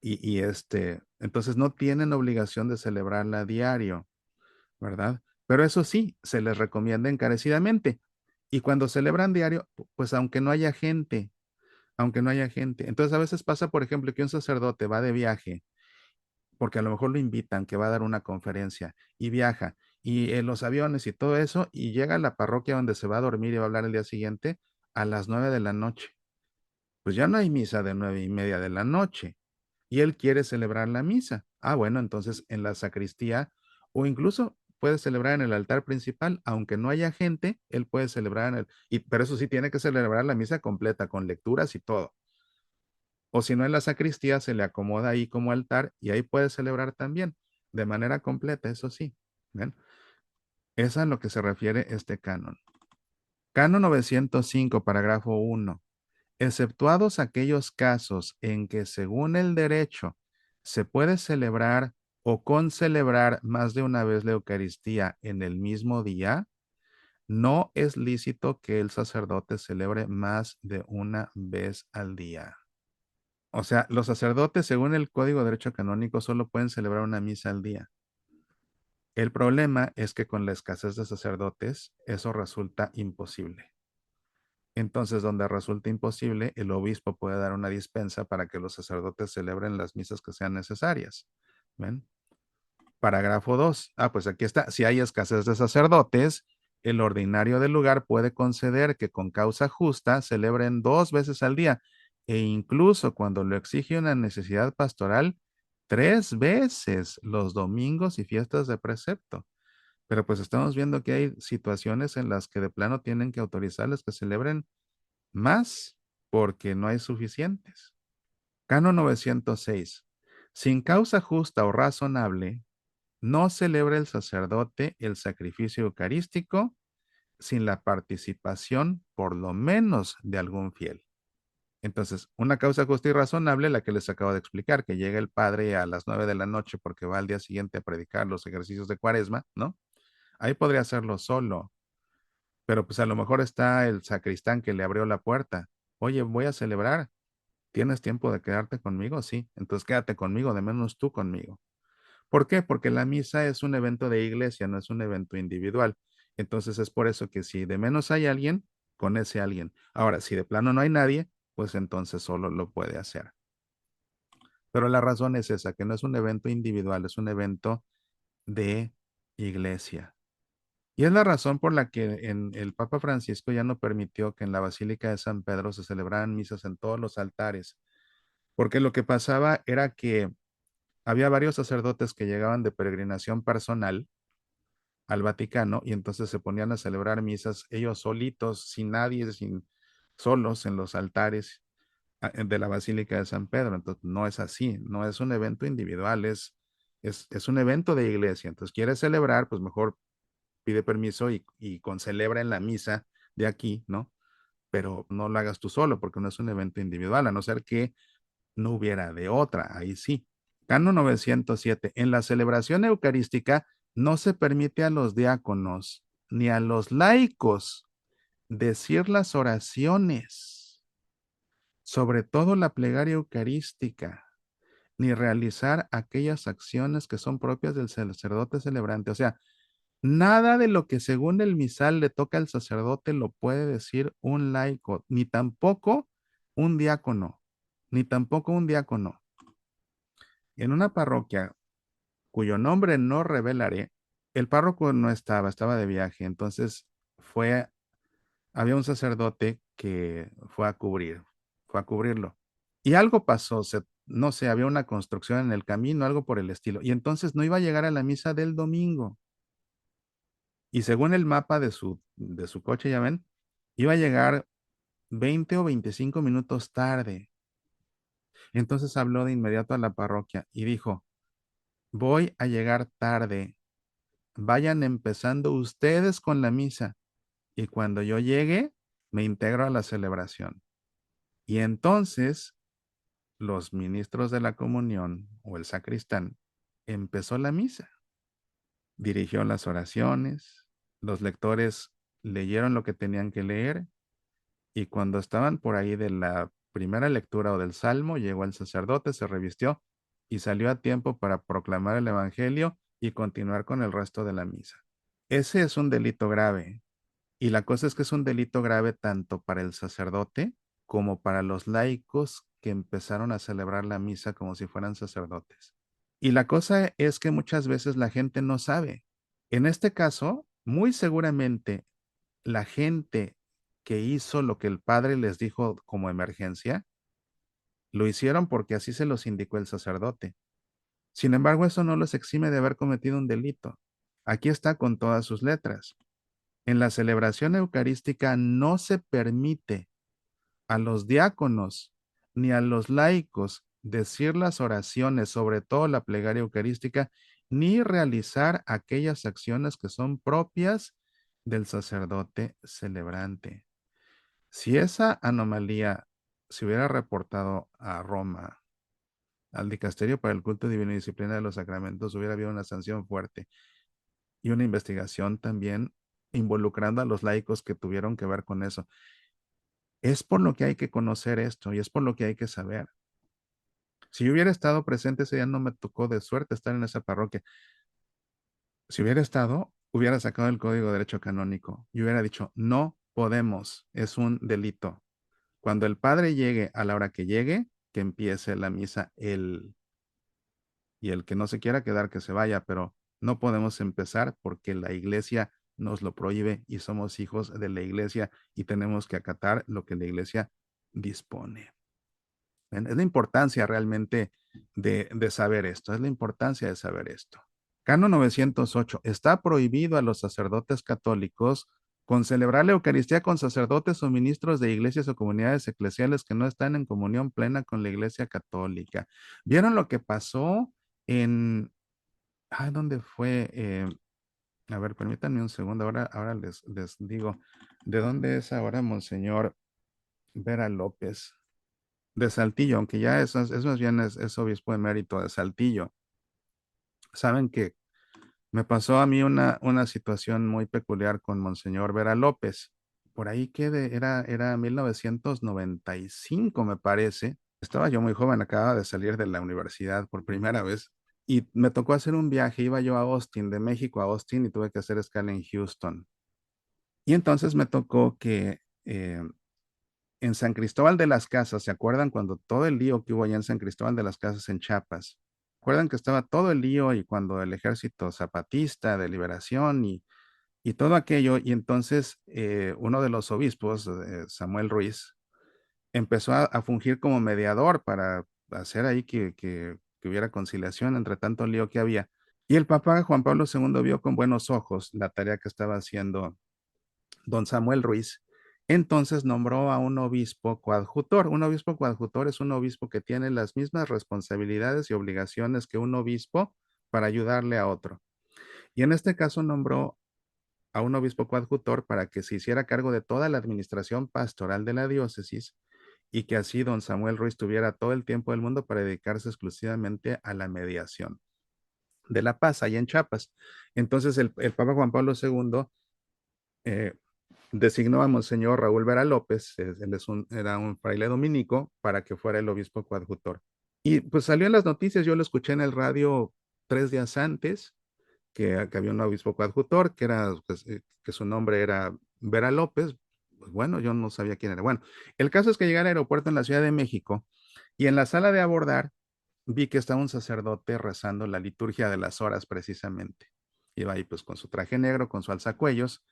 Entonces no tienen obligación de celebrarla a diario, ¿verdad? Pero eso sí, se les recomienda encarecidamente. Y cuando celebran diario, pues aunque no haya gente, aunque no haya gente. Entonces a veces pasa, por ejemplo, que un sacerdote va de viaje, porque a lo mejor lo invitan, que va a dar una conferencia, y viaja, y en los aviones y todo eso, y llega a la parroquia donde se va a dormir y va a hablar el día siguiente a las 9 de la noche. Pues ya no hay misa de 9:30 de la noche, y él quiere celebrar la misa. Ah, bueno, entonces en la sacristía, o incluso puede celebrar en el altar principal, aunque no haya gente, él puede celebrar pero eso sí tiene que celebrar la misa completa, con lecturas y todo. O si no, en la sacristía se le acomoda ahí como altar y ahí puede celebrar también, de manera completa, eso sí. ¿Ven? Es a lo que se refiere este canon. Canon 905, parágrafo 1. Exceptuados aquellos casos en que, según el derecho, se puede celebrar o concelebrar más de una vez la Eucaristía en el mismo día, no es lícito que el sacerdote celebre más de una vez al día. O sea, los sacerdotes, según el Código de Derecho Canónico, solo pueden celebrar una misa al día. El problema es que con la escasez de sacerdotes, eso resulta imposible. Entonces, donde resulta imposible, el obispo puede dar una dispensa para que los sacerdotes celebren las misas que sean necesarias. ¿Ven? Parágrafo 2. Ah, pues aquí está. Si hay escasez de sacerdotes, el ordinario del lugar puede conceder que con causa justa celebren 2 veces al día, e incluso cuando lo exige una necesidad pastoral, 3 veces los domingos y fiestas de precepto. Pero pues estamos viendo que hay situaciones en las que de plano tienen que autorizarles que celebren más porque no hay suficientes. Canon 906. Sin causa justa o razonable, no celebra el sacerdote el sacrificio eucarístico sin la participación, por lo menos, de algún fiel. Entonces, una causa justa y razonable, la que les acabo de explicar, que llega el padre a las 9 de la noche porque va al día siguiente a predicar los ejercicios de Cuaresma, ¿no? Ahí podría hacerlo solo, pero pues a lo mejor está el sacristán que le abrió la puerta. Oye, voy a celebrar. ¿Tienes tiempo de quedarte conmigo? Sí. Entonces quédate conmigo, de menos tú conmigo. ¿Por qué? Porque la misa es un evento de iglesia, no es un evento individual. Entonces es por eso que si de menos hay alguien, con ese alguien. Ahora, si de plano no hay nadie, pues entonces solo lo puede hacer. Pero la razón es esa, que no es un evento individual, es un evento de iglesia. Y es la razón por la que el Papa Francisco ya no permitió que en la Basílica de San Pedro se celebraran misas en todos los altares, porque lo que pasaba era que había varios sacerdotes que llegaban de peregrinación personal al Vaticano y entonces se ponían a celebrar misas ellos solitos, sin nadie, solos en los altares de la Basílica de San Pedro. Entonces no es así, no es un evento individual, es un evento de iglesia. Entonces quieres celebrar, pues mejor pide permiso y concelebra en la misa de aquí, ¿no? Pero no lo hagas tú solo porque no es un evento individual, a no ser que no hubiera de otra, ahí sí. Canon 907. En la celebración eucarística no se permite a los diáconos ni a los laicos decir las oraciones, sobre todo la plegaria eucarística, ni realizar aquellas acciones que son propias del sacerdote celebrante. O sea, nada de lo que según el misal le toca al sacerdote lo puede decir un laico, ni tampoco un diácono, ni tampoco un diácono. En una parroquia cuyo nombre no revelaré, el párroco no estaba de viaje, entonces había un sacerdote que fue a cubrirlo. Y algo pasó, no sé, había una construcción en el camino, algo por el estilo, y entonces no iba a llegar a la misa del domingo. Y según el mapa de su coche, ya ven, iba a llegar 20 o 25 minutos tarde. Entonces habló de inmediato a la parroquia y dijo, voy a llegar tarde, vayan empezando ustedes con la misa y cuando yo llegue, me integro a la celebración. Y entonces los ministros de la comunión o el sacristán empezó la misa, dirigió las oraciones, los lectores leyeron lo que tenían que leer y cuando estaban por ahí de la primera lectura o del salmo, llegó el sacerdote, se revistió y salió a tiempo para proclamar el evangelio y continuar con el resto de la misa. Ese es un delito grave. Y la cosa es que es un delito grave tanto para el sacerdote como para los laicos que empezaron a celebrar la misa como si fueran sacerdotes. Y la cosa es que muchas veces la gente no sabe. En este caso, muy seguramente la gente que hizo lo que el padre les dijo como emergencia, lo hicieron porque así se los indicó el sacerdote. Sin embargo, eso no los exime de haber cometido un delito. Aquí está con todas sus letras. En la celebración eucarística no se permite a los diáconos ni a los laicos decir las oraciones, sobre todo la plegaria eucarística, ni realizar aquellas acciones que son propias del sacerdote celebrante. Si esa anomalía se hubiera reportado a Roma, al Dicasterio para el Culto Divino y Disciplina de los Sacramentos, hubiera habido una sanción fuerte y una investigación también involucrando a los laicos que tuvieron que ver con eso. Es por lo que hay que conocer esto y es por lo que hay que saber. Si yo hubiera estado presente ese día, no me tocó de suerte estar en esa parroquia. Si hubiera estado, hubiera sacado el Código de Derecho Canónico y hubiera dicho, no podemos, es un delito. Cuando el padre llegue a la hora que llegue, que empiece la misa él, y el que no se quiera quedar que se vaya, pero no podemos empezar porque la iglesia nos lo prohíbe y somos hijos de la iglesia y tenemos que acatar lo que la iglesia dispone. ¿Ven? Es la importancia realmente de saber esto, es la importancia de saber esto. Canon 908. Está prohibido a los sacerdotes católicos con celebrar la Eucaristía con sacerdotes o ministros de iglesias o comunidades eclesiales que no están en comunión plena con la Iglesia Católica. ¿Vieron lo que pasó en... ¿dónde fue? A ver, permítanme un segundo, ahora les digo, ¿de dónde es ahora Monseñor Vera López? De Saltillo, aunque ya es más bien es obispo emérito de Saltillo. Saben que me pasó a mí una situación muy peculiar con Monseñor Vera López. Por ahí era 1995, me parece. Estaba yo muy joven, acababa de salir de la universidad por primera vez y me tocó hacer un viaje. Iba yo a Austin, de México a Austin, y tuve que hacer escala en Houston. Y entonces me tocó que en San Cristóbal de las Casas, ¿se acuerdan cuando todo el lío que hubo allá en San Cristóbal de las Casas en Chiapas? ¿Recuerdan que estaba todo el lío y cuando el ejército zapatista de liberación y todo aquello? Y entonces uno de los obispos, Samuel Ruiz, empezó a fungir como mediador para hacer ahí que hubiera conciliación entre tanto lío que había. Y el Papa Juan Pablo II vio con buenos ojos la tarea que estaba haciendo don Samuel Ruiz. Entonces nombró a un obispo coadjutor. Un obispo coadjutor es un obispo que tiene las mismas responsabilidades y obligaciones que un obispo para ayudarle a otro. Y en este caso nombró a un obispo coadjutor para que se hiciera cargo de toda la administración pastoral de la diócesis y que así don Samuel Ruiz tuviera todo el tiempo del mundo para dedicarse exclusivamente a la mediación de la paz allá en Chiapas. Entonces el Papa Juan Pablo II eh, designó a Monseñor Raúl Vera López, él era un fraile dominico, para que fuera el obispo coadjutor. Y pues salió en las noticias, yo lo escuché en el radio 3 días antes, que había un obispo coadjutor, pues, que su nombre era Vera López. Pues bueno, yo no sabía quién era. Bueno, el caso es que llegué al aeropuerto en la Ciudad de México y en la sala de abordar vi que estaba un sacerdote rezando la liturgia de las horas precisamente. Iba ahí pues con su traje negro, con su alzacuellos.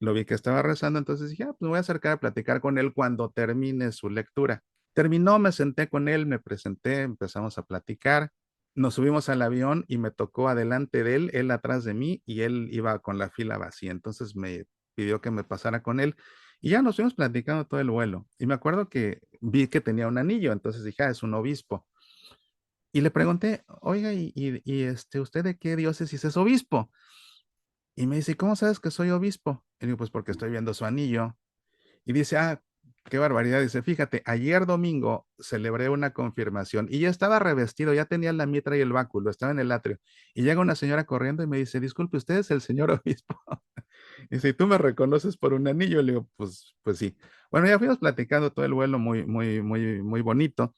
Lo vi que estaba rezando, entonces dije, pues me voy a acercar a platicar con él cuando termine su lectura. Terminó, me senté con él, me presenté, empezamos a platicar. Nos subimos al avión y me tocó adelante de él, él atrás de mí y él iba con la fila vacía. Entonces me pidió que me pasara con él y ya nos fuimos platicando todo el vuelo. Y me acuerdo que vi que tenía un anillo, entonces dije, es un obispo. Y le pregunté, oiga, ¿usted de qué diócesis es obispo? Y me dice, ¿cómo sabes que soy obispo? Y digo, pues porque estoy viendo su anillo. Y dice, qué barbaridad. Dice, fíjate, ayer domingo celebré una confirmación y ya estaba revestido, ya tenía la mitra y el báculo, estaba en el atrio. Y llega una señora corriendo y me dice, disculpe, ¿usted es el señor obispo? Dice, ¿y tú me reconoces por un anillo? Le digo, pues sí. Bueno, ya fuimos platicando todo el vuelo muy, muy, muy, muy bonito.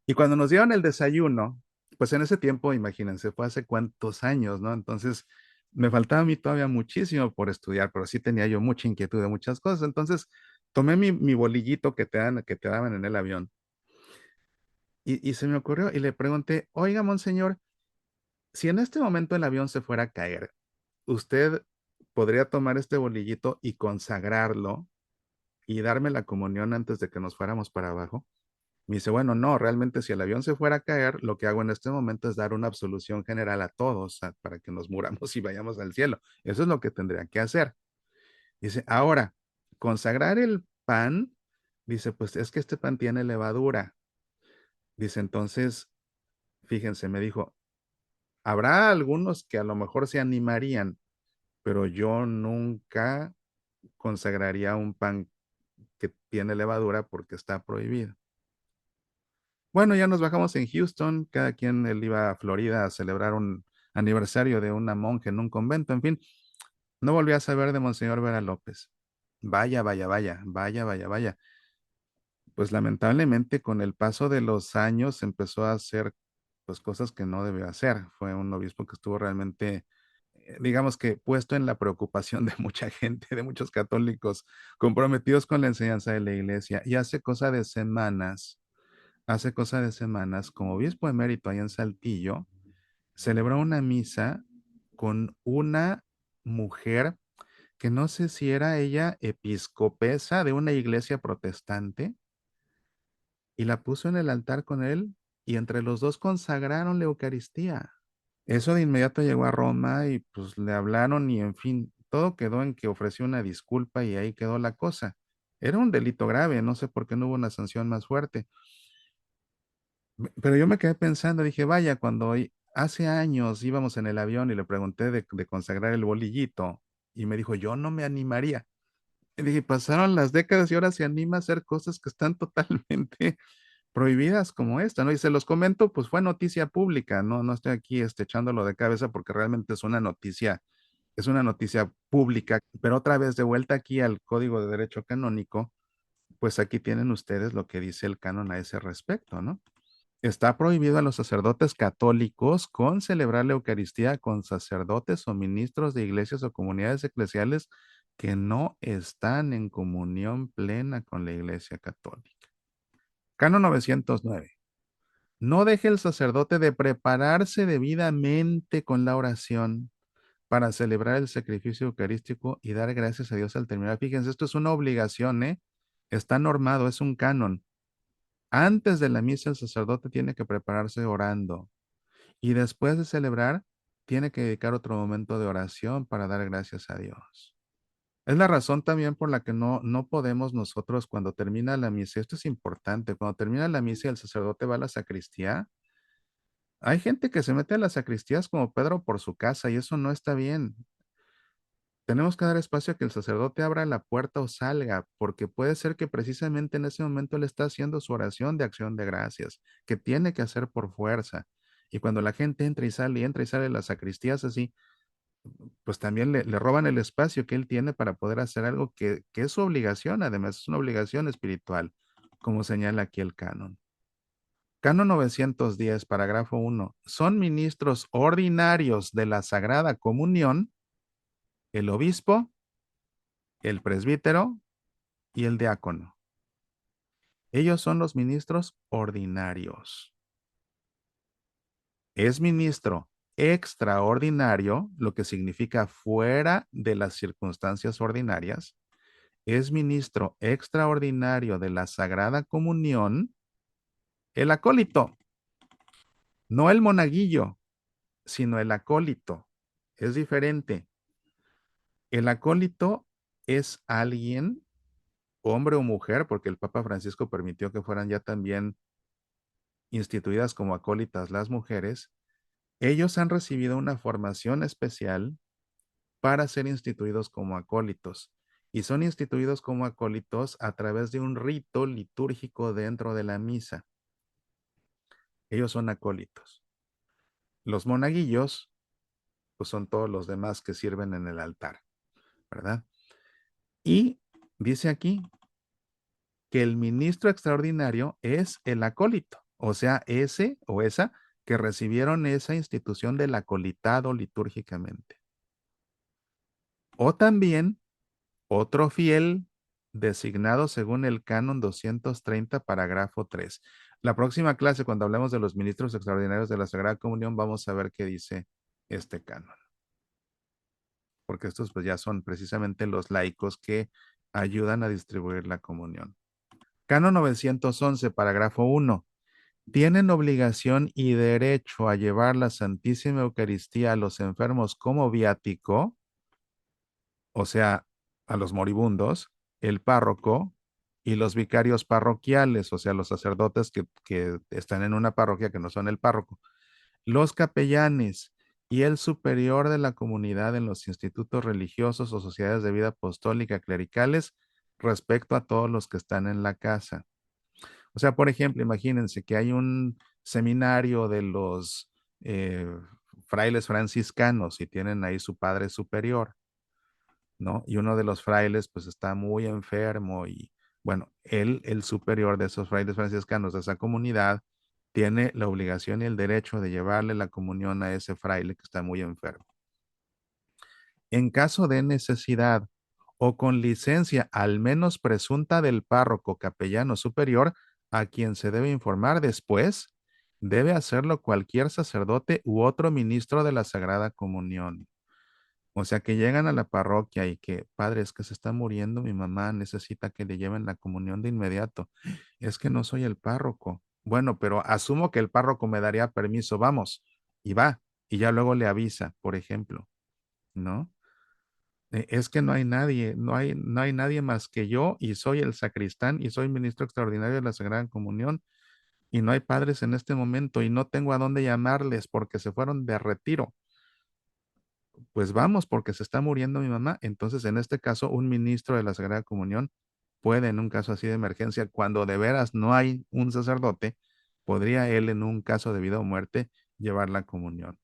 Y cuando nos dieron el desayuno, pues en ese tiempo, imagínense, fue hace cuántos años, ¿no? Entonces, me faltaba a mí todavía muchísimo por estudiar, pero sí tenía yo mucha inquietud de muchas cosas. Entonces, tomé mi bolillito que te daban en el avión y se me ocurrió y le pregunté, oiga, monseñor, si en este momento el avión se fuera a caer, ¿usted podría tomar este bolillito y consagrarlo y darme la comunión antes de que nos fuéramos para abajo? Me dice, bueno, no, realmente si el avión se fuera a caer, lo que hago en este momento es dar una absolución general a todos para que nos muramos y vayamos al cielo. Eso es lo que tendría que hacer. Dice, ahora, consagrar el pan, dice, pues es que este pan tiene levadura. Dice, entonces, fíjense, me dijo, habrá algunos que a lo mejor se animarían, pero yo nunca consagraría un pan que tiene levadura porque está prohibido. Bueno, ya nos bajamos en Houston, cada quien él iba a Florida a celebrar un aniversario de una monja en un convento, en fin, no volví a saber de Monseñor Vera López. Vaya, vaya, vaya, vaya, vaya, vaya. Pues lamentablemente con el paso de los años empezó a hacer pues cosas que no debió hacer. Fue un obispo que estuvo realmente, digamos que puesto en la preocupación de mucha gente, de muchos católicos comprometidos con la enseñanza de la iglesia. Y hace cosa de semanas, como obispo emérito ahí en Saltillo, celebró una misa con una mujer que no sé si era ella episcopesa de una iglesia protestante y la puso en el altar con él y entre los dos consagraron la Eucaristía. Eso de inmediato llegó a Roma y pues le hablaron y en fin, todo quedó en que ofreció una disculpa y ahí quedó la cosa. Era un delito grave, no sé por qué no hubo una sanción más fuerte. Pero yo me quedé pensando, dije, vaya, hace años íbamos en el avión y le pregunté de consagrar el bolillito y me dijo, yo no me animaría. Y dije, pasaron las décadas y ahora se anima a hacer cosas que están totalmente prohibidas como esta, ¿no? Y se los comento, pues fue noticia pública, no, no estoy aquí echándolo de cabeza porque realmente es una noticia pública, pero otra vez de vuelta aquí al Código de Derecho Canónico, pues aquí tienen ustedes lo que dice el canon a ese respecto, ¿no? Está prohibido a los sacerdotes católicos con celebrar la Eucaristía con sacerdotes o ministros de iglesias o comunidades eclesiales que no están en comunión plena con la Iglesia Católica. Canon 909. No deje el sacerdote de prepararse debidamente con la oración para celebrar el sacrificio eucarístico y dar gracias a Dios al terminar. Fíjense, esto es una obligación, ¿eh? Está normado, es un canon. Antes de la misa, el sacerdote tiene que prepararse orando y después de celebrar, tiene que dedicar otro momento de oración para dar gracias a Dios. Es la razón también por la que no podemos nosotros, cuando termina la misa, esto es importante, cuando termina la misa y el sacerdote va a la sacristía, hay gente que se mete a las sacristías como Pedro por su casa y eso no está bien. Tenemos que dar espacio a que el sacerdote abra la puerta o salga, porque puede ser que precisamente en ese momento él está haciendo su oración de acción de gracias, que tiene que hacer por fuerza. Y cuando la gente entra y sale de las sacristías así, pues también le roban el espacio que él tiene para poder hacer algo que es su obligación, además es una obligación espiritual, como señala aquí el canon. Canon 910, parágrafo 1. Son ministros ordinarios de la Sagrada Comunión el obispo, el presbítero y el diácono. Ellos son los ministros ordinarios. Es ministro extraordinario, lo que significa fuera de las circunstancias ordinarias. Es ministro extraordinario de la Sagrada Comunión, el acólito, no el monaguillo, sino el acólito. Es diferente. El acólito es alguien, hombre o mujer, porque el Papa Francisco permitió que fueran ya también instituidas como acólitas las mujeres. Ellos han recibido una formación especial para ser instituidos como acólitos y son instituidos como acólitos a través de un rito litúrgico dentro de la misa. Ellos son acólitos. Los monaguillos, pues son todos los demás que sirven en el altar, ¿verdad? Y dice aquí que el ministro extraordinario es el acólito, o sea, ese o esa que recibieron esa institución del acolitado litúrgicamente. O también otro fiel designado según el canon 230, parágrafo 3. La próxima clase, cuando hablemos de los ministros extraordinarios de la Sagrada Comunión, vamos a ver qué dice este canon, porque estos pues ya son precisamente los laicos que ayudan a distribuir la comunión. Canon 911, parágrafo 1. Tienen obligación y derecho a llevar la Santísima Eucaristía a los enfermos como viático, o sea, a los moribundos, el párroco y los vicarios parroquiales, o sea, los sacerdotes que están en una parroquia que no son el párroco, los capellanes y el superior de la comunidad en los institutos religiosos o sociedades de vida apostólica clericales respecto a todos los que están en la casa. O sea, por ejemplo, imagínense que hay un seminario de los eh, frailes franciscanos y tienen ahí su padre superior, ¿no? Y uno de los frailes pues está muy enfermo y bueno, él, el superior de esos frailes franciscanos de esa comunidad, tiene la obligación y el derecho de llevarle la comunión a ese fraile que está muy enfermo. En caso de necesidad o con licencia al menos presunta del párroco capellano superior, a quien se debe informar después, debe hacerlo cualquier sacerdote u otro ministro de la Sagrada Comunión. O sea, que llegan a la parroquia y que, padre, es que se está muriendo mi mamá, necesita que le lleven la comunión de inmediato. Es que no soy el párroco. Bueno, pero asumo que el párroco me daría permiso, vamos, y va, y ya luego le avisa, por ejemplo, ¿no? Es que no hay nadie, no hay nadie más que yo y soy el sacristán y soy ministro extraordinario de la Sagrada Comunión y no hay padres en este momento y no tengo a dónde llamarles porque se fueron de retiro. Pues vamos, porque se está muriendo mi mamá. Entonces, en este caso, un ministro de la Sagrada Comunión puede, en un caso así de emergencia, cuando de veras no hay un sacerdote, podría él, en un caso de vida o muerte, llevar la comunión.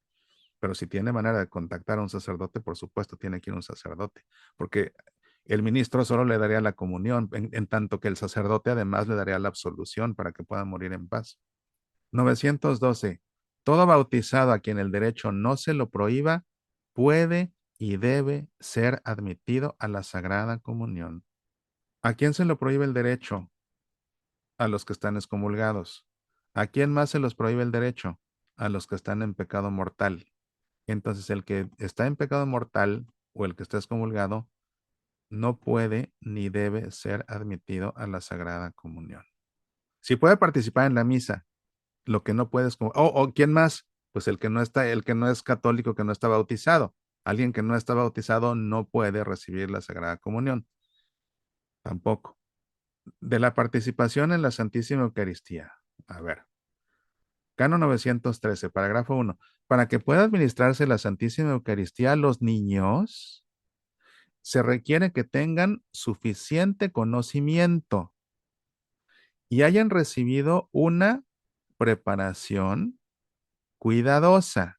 Pero si tiene manera de contactar a un sacerdote, por supuesto, tiene que ir un sacerdote, porque el ministro solo le daría la comunión, en tanto que el sacerdote además le daría la absolución para que pueda morir en paz. 912. Todo bautizado a quien el derecho no se lo prohíba puede y debe ser admitido a la Sagrada Comunión. ¿A quién se lo prohíbe el derecho? A los que están excomulgados. ¿A quién más se los prohíbe el derecho? A los que están en pecado mortal. Entonces, el que está en pecado mortal o el que está excomulgado no puede ni debe ser admitido a la Sagrada Comunión. Si puede participar en la misa, lo que no puede es como, o ¿quién más? Pues el que no está, el que no es católico, que no está bautizado. Alguien que no está bautizado no puede recibir la Sagrada Comunión, tampoco. De la participación en la Santísima Eucaristía. A ver, Canon 913, parágrafo 1. Para que pueda administrarse la Santísima Eucaristía a los niños, se requiere que tengan suficiente conocimiento y hayan recibido una preparación cuidadosa,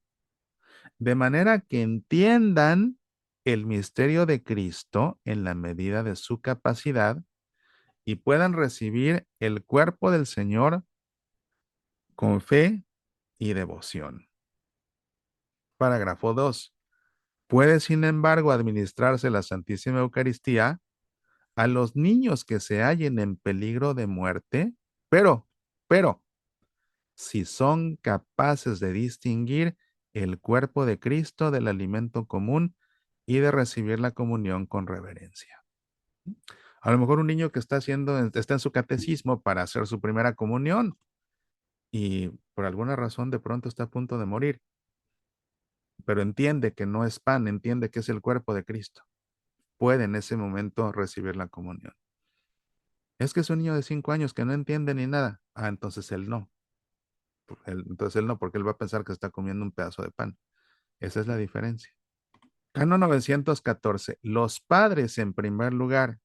de manera que entiendan el misterio de Cristo en la medida de su capacidad y puedan recibir el cuerpo del Señor con fe y devoción. Parágrafo 2. Puede, sin embargo, administrarse la Santísima Eucaristía a los niños que se hallen en peligro de muerte, pero, pero, si son capaces de distinguir el cuerpo de Cristo del alimento común y de recibir la comunión con reverencia. A lo mejor un niño que está en su catecismo para hacer su primera comunión y por alguna razón de pronto está a punto de morir, pero entiende que no es pan, entiende que es el cuerpo de Cristo. Puede en ese momento recibir la comunión. Es que es un niño de 5 años que no entiende ni nada. Ah, entonces él no. Entonces él no, porque él va a pensar que está comiendo un pedazo de pan. Esa es la diferencia. Canon 914. Los padres en primer lugar,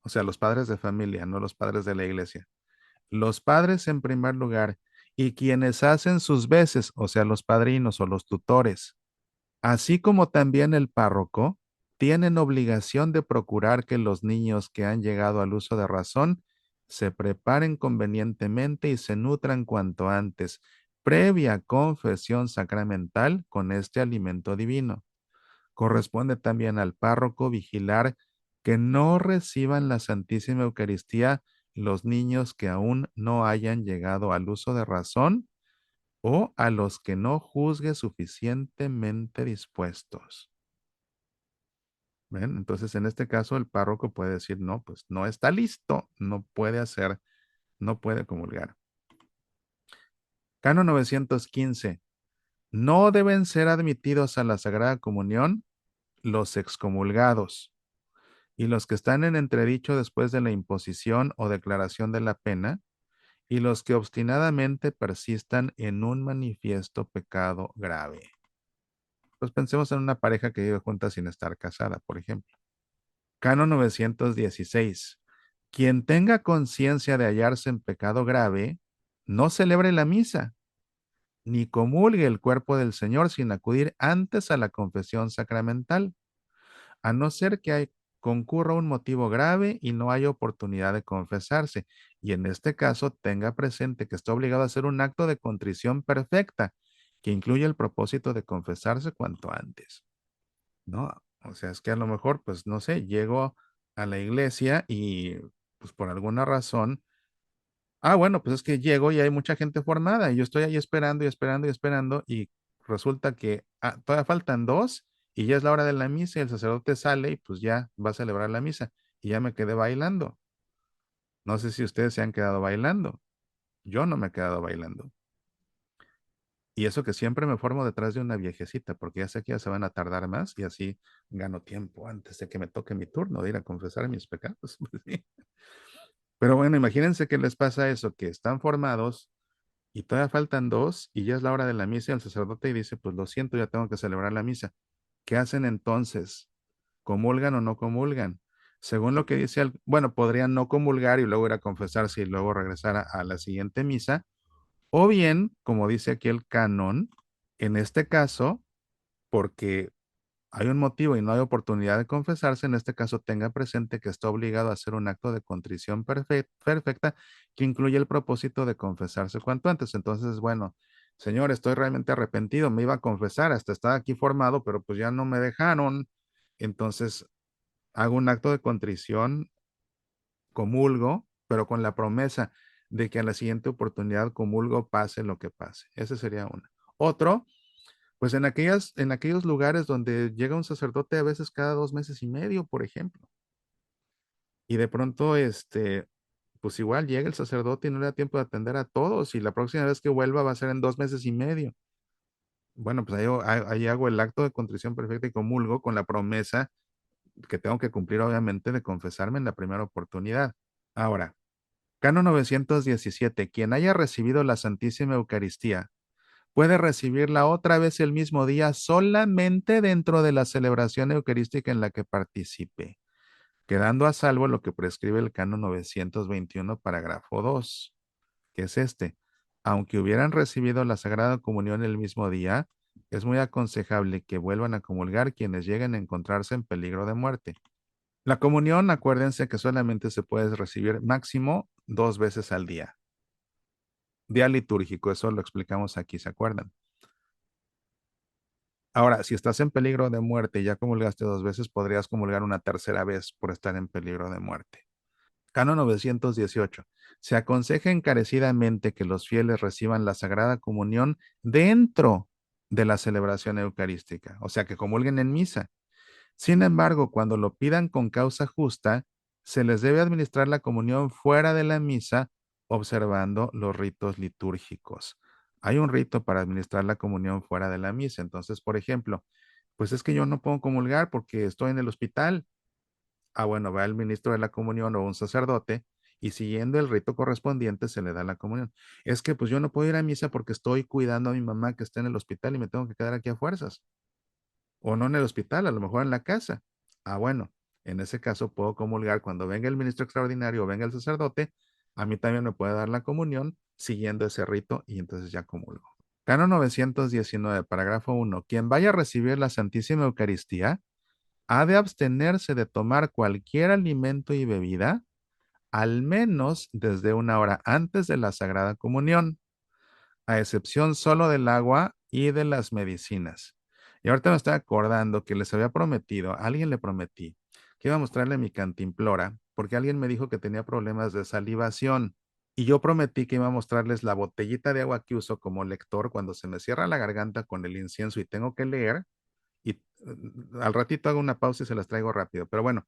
o sea, los padres de familia, no los padres de la iglesia. Los padres en primer lugar y quienes hacen sus veces, o sea, los padrinos o los tutores, así como también el párroco, tienen obligación de procurar que los niños que han llegado al uso de razón se preparen convenientemente y se nutran cuanto antes, previa confesión sacramental con este alimento divino. Corresponde también al párroco vigilar que no reciban la Santísima Eucaristía los niños que aún no hayan llegado al uso de razón o a los que no juzgue suficientemente dispuestos. ¿Ven? Entonces, en este caso, el párroco puede decir, no, pues no está listo, no puede hacer, no puede comulgar. Canon 915. No deben ser admitidos a la Sagrada Comunión los excomulgados y los que están en entredicho después de la imposición o declaración de la pena, y los que obstinadamente persistan en un manifiesto pecado grave. Pues pensemos en una pareja que vive junta sin estar casada, por ejemplo. Canon 916. Quien tenga conciencia de hallarse en pecado grave, no celebre la misa, ni comulgue el cuerpo del Señor sin acudir antes a la confesión sacramental, a no ser que concurra un motivo grave y no haya oportunidad de confesarse. Y en este caso, tenga presente que está obligado a hacer un acto de contrición perfecta, que incluye el propósito de confesarse cuanto antes, ¿no? O sea, es que a lo mejor, pues no sé, llego a la iglesia y pues por alguna razón, bueno, pues es que llego y hay mucha gente formada y yo estoy ahí esperando y esperando y esperando y resulta que todavía faltan dos y ya es la hora de la misa y el sacerdote sale y pues ya va a celebrar la misa y ya me quedé bailando. No sé si ustedes se han quedado bailando. Yo no me he quedado bailando. Y eso que siempre me formo detrás de una viejecita, porque ya sé que ya se van a tardar más y así gano tiempo antes de que me toque mi turno de ir a confesar mis pecados. Pues sí. Pero bueno, imagínense que les pasa eso, que están formados y todavía faltan dos y ya es la hora de la misa y el sacerdote dice, pues lo siento, ya tengo que celebrar la misa. ¿Qué hacen entonces? ¿Comulgan o no comulgan? Según lo que dice, bueno, podrían no comulgar y luego ir a confesarse y luego regresar a la siguiente misa. O bien, como dice aquí el canon, en este caso, porque hay un motivo y no hay oportunidad de confesarse, en este caso tenga presente que está obligado a hacer un acto de contrición perfecta que incluye el propósito de confesarse cuanto antes. Entonces, bueno, Señor, estoy realmente arrepentido, me iba a confesar, hasta estaba aquí formado, pero pues ya no me dejaron. Entonces, hago un acto de contrición, comulgo, pero con la promesa de que a la siguiente oportunidad comulgo pase lo que pase. Ese sería uno. Otro, pues en aquellos lugares donde llega un sacerdote a veces cada 2 meses y medio, por ejemplo, y de pronto, pues igual llega el sacerdote y no le da tiempo de atender a todos, y la próxima vez que vuelva va a ser en 2 meses y medio. Bueno, pues ahí hago el acto de contrición perfecta y comulgo con la promesa que tengo que cumplir, obviamente, de confesarme en la primera oportunidad. Ahora, Canon 917, quien haya recibido la Santísima Eucaristía puede recibirla otra vez el mismo día solamente dentro de la celebración eucarística en la que participe, quedando a salvo lo que prescribe el canon 921, parágrafo 2, que es este. Aunque hubieran recibido la Sagrada Comunión el mismo día, es muy aconsejable que vuelvan a comulgar quienes lleguen a encontrarse en peligro de muerte. La comunión, acuérdense que solamente se puede recibir máximo 2 veces al día. Día litúrgico, eso lo explicamos aquí, ¿se acuerdan? Ahora, si estás en peligro de muerte y ya comulgaste 2 veces, podrías comulgar una tercera vez por estar en peligro de muerte. Canon 918. Se aconseja encarecidamente que los fieles reciban la Sagrada Comunión dentro de la celebración eucarística, o sea, que comulguen en misa. Sin embargo, cuando lo pidan con causa justa, se les debe administrar la comunión fuera de la misa, observando los ritos litúrgicos. Hay un rito para administrar la comunión fuera de la misa. Entonces, por ejemplo, pues es que yo no puedo comulgar porque estoy en el hospital. Bueno, va el ministro de la comunión o un sacerdote y siguiendo el rito correspondiente se le da la comunión. Es que pues yo no puedo ir a misa porque estoy cuidando a mi mamá que está en el hospital y me tengo que quedar aquí a fuerzas. O no en el hospital, a lo mejor en la casa. Bueno, en ese caso puedo comulgar cuando venga el ministro extraordinario o venga el sacerdote, a mí también me puede dar la comunión siguiendo ese rito y entonces ya comulgo. Canon 919, parágrafo 1. Quien vaya a recibir la Santísima Eucaristía ha de abstenerse de tomar cualquier alimento y bebida, al menos desde una hora antes de la Sagrada Comunión, a excepción solo del agua y de las medicinas. Y ahorita me estoy acordando que les había prometido, a alguien le prometí, que iba a mostrarle mi cantimplora, porque alguien me dijo que tenía problemas de salivación. Y yo prometí que iba a mostrarles la botellita de agua que uso como lector cuando se me cierra la garganta con el incienso y tengo que leer. Y al ratito hago una pausa y se las traigo rápido. Pero bueno,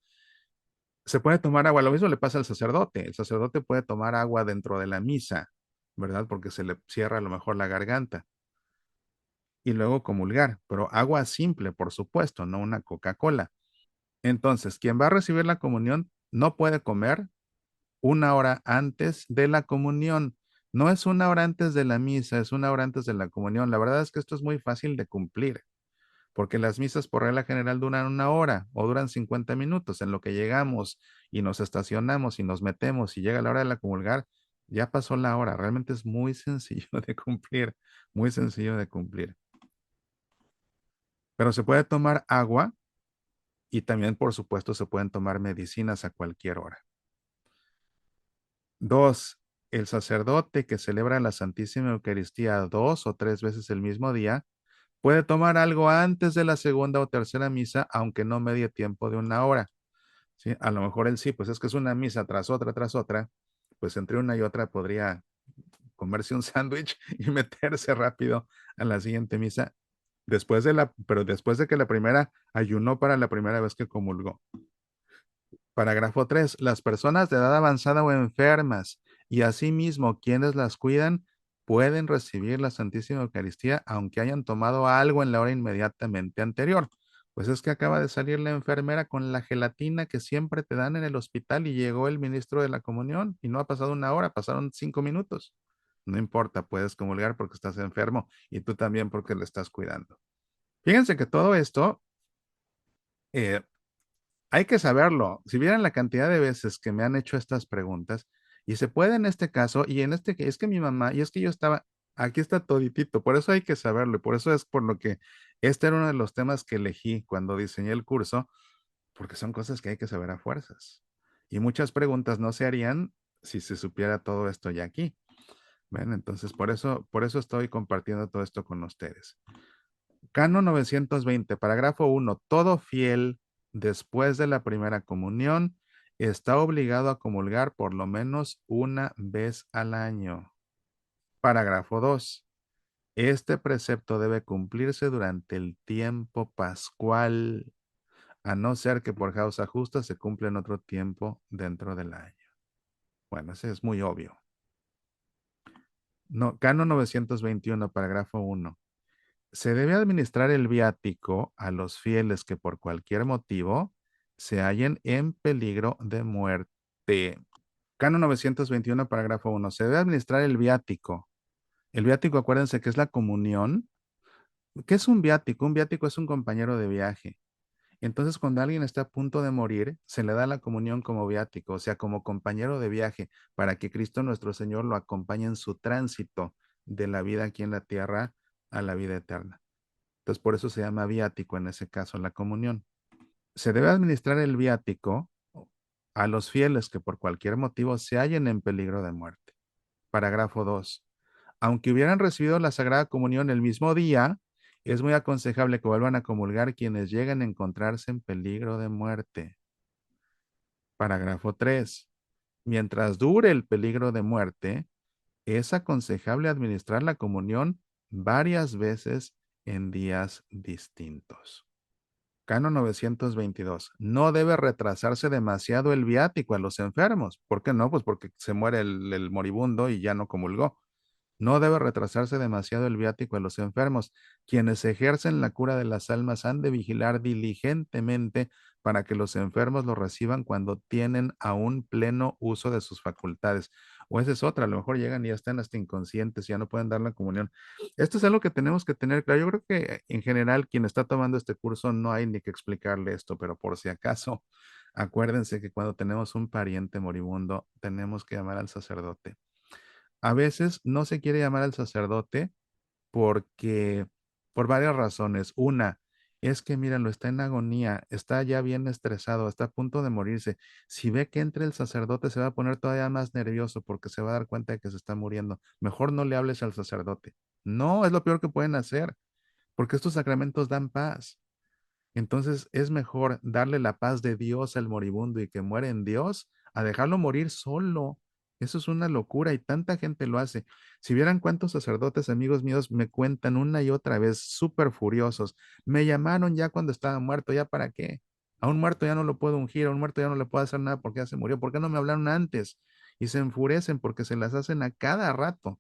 se puede tomar agua. Lo mismo le pasa al sacerdote. El sacerdote puede tomar agua dentro de la misa, ¿verdad? Porque se le cierra a lo mejor la garganta. Y luego comulgar, pero agua simple, por supuesto, no una Coca-Cola. Entonces, quien va a recibir la comunión no puede comer una hora antes de la comunión. No es una hora antes de la misa, es una hora antes de la comunión. La verdad es que esto es muy fácil de cumplir, porque las misas por regla general duran una hora o duran 50 minutos. En lo que llegamos y nos estacionamos y nos metemos y llega la hora de la comulgar, ya pasó la hora. Realmente es muy sencillo de cumplir, muy sencillo de cumplir. Pero se puede tomar agua y también, por supuesto, se pueden tomar medicinas a cualquier hora. Dos, el sacerdote que celebra la Santísima Eucaristía 2 o 3 veces el mismo día puede tomar algo antes de la segunda o tercera misa, aunque no medie tiempo de una hora. ¿Sí? A lo mejor él sí, pues es que es una misa tras otra, pues entre una y otra podría comerse un sándwich y meterse rápido a la siguiente misa, pero después de que la primera ayunó para la primera vez que comulgó. Parágrafo 3. Las personas de edad avanzada o enfermas y asimismo quienes las cuidan pueden recibir la Santísima Eucaristía aunque hayan tomado algo en la hora inmediatamente anterior. Pues es que acaba de salir la enfermera con la gelatina que siempre te dan en el hospital y llegó el ministro de la comunión y no ha pasado una hora, pasaron 5 minutos. No importa, puedes comulgar porque estás enfermo y tú también porque le estás cuidando. Fíjense que todo esto eh, hay que saberlo. Si vieran la cantidad de veces que me han hecho estas preguntas, y se puede en este caso, y en este que es que mi mamá, y es que yo estaba, aquí está toditito, por eso hay que saberlo, y por eso es por lo que este era uno de los temas que elegí cuando diseñé el curso, porque son cosas que hay que saber a fuerzas. Y muchas preguntas no se harían si se supiera todo esto ya aquí. ¿Ven? Entonces, por eso estoy compartiendo todo esto con ustedes. Canon 920, parágrafo 1. Todo fiel después de la primera comunión está obligado a comulgar por lo menos una vez al año. Parágrafo 2. Este precepto debe cumplirse durante el tiempo pascual, a no ser que por causa justa se cumpla en otro tiempo dentro del año. Bueno, ese es muy obvio. No, Canon 921, parágrafo 1. Se debe administrar el viático a los fieles que por cualquier motivo se hallen en peligro de muerte. Canon 921, parágrafo 1. Se debe administrar el viático. El viático, acuérdense que es la comunión. ¿Qué es un viático? Un viático es un compañero de viaje. Entonces, cuando alguien está a punto de morir, se le da la comunión como viático, o sea, como compañero de viaje, para que Cristo nuestro Señor lo acompañe en su tránsito de la vida aquí en la tierra a la vida eterna. Entonces, por eso se llama viático en ese caso, la comunión. Se debe administrar el viático a los fieles que por cualquier motivo se hallen en peligro de muerte. Parágrafo 2. Aunque hubieran recibido la Sagrada Comunión el mismo día, es muy aconsejable que vuelvan a comulgar quienes lleguen a encontrarse en peligro de muerte. Parágrafo 3. Mientras dure el peligro de muerte, es aconsejable administrar la comunión varias veces en días distintos. Canon 922. No debe retrasarse demasiado el viático a los enfermos. ¿Por qué no? Pues porque se muere el moribundo y ya no comulgó. No debe retrasarse demasiado el viático a los enfermos. Quienes ejercen la cura de las almas han de vigilar diligentemente para que los enfermos lo reciban cuando tienen aún pleno uso de sus facultades. O esa es otra, a lo mejor llegan y ya están hasta inconscientes, ya no pueden dar la comunión. Esto es algo que tenemos que tener claro. Yo creo que en general quien está tomando este curso no hay ni que explicarle esto, pero por si acaso, acuérdense que cuando tenemos un pariente moribundo, tenemos que llamar al sacerdote. A veces no se quiere llamar al sacerdote porque, por varias razones. Una, es que, míralo, está en agonía, está ya bien estresado, está a punto de morirse. Si ve que entre el sacerdote, se va a poner todavía más nervioso porque se va a dar cuenta de que se está muriendo. Mejor no le hables al sacerdote. No, es lo peor que pueden hacer, porque estos sacramentos dan paz. Entonces es mejor darle la paz de Dios al moribundo y que muera en Dios a dejarlo morir solo. Eso es una locura y tanta gente lo hace. Si vieran cuántos sacerdotes amigos míos me cuentan una y otra vez, súper furiosos, me llamaron ya cuando estaba muerto, ¿ya para qué? A un muerto ya no lo puedo ungir, a un muerto ya no le puedo hacer nada porque ya se murió. ¿Por qué no me hablaron antes? Y se enfurecen porque se las hacen a cada rato.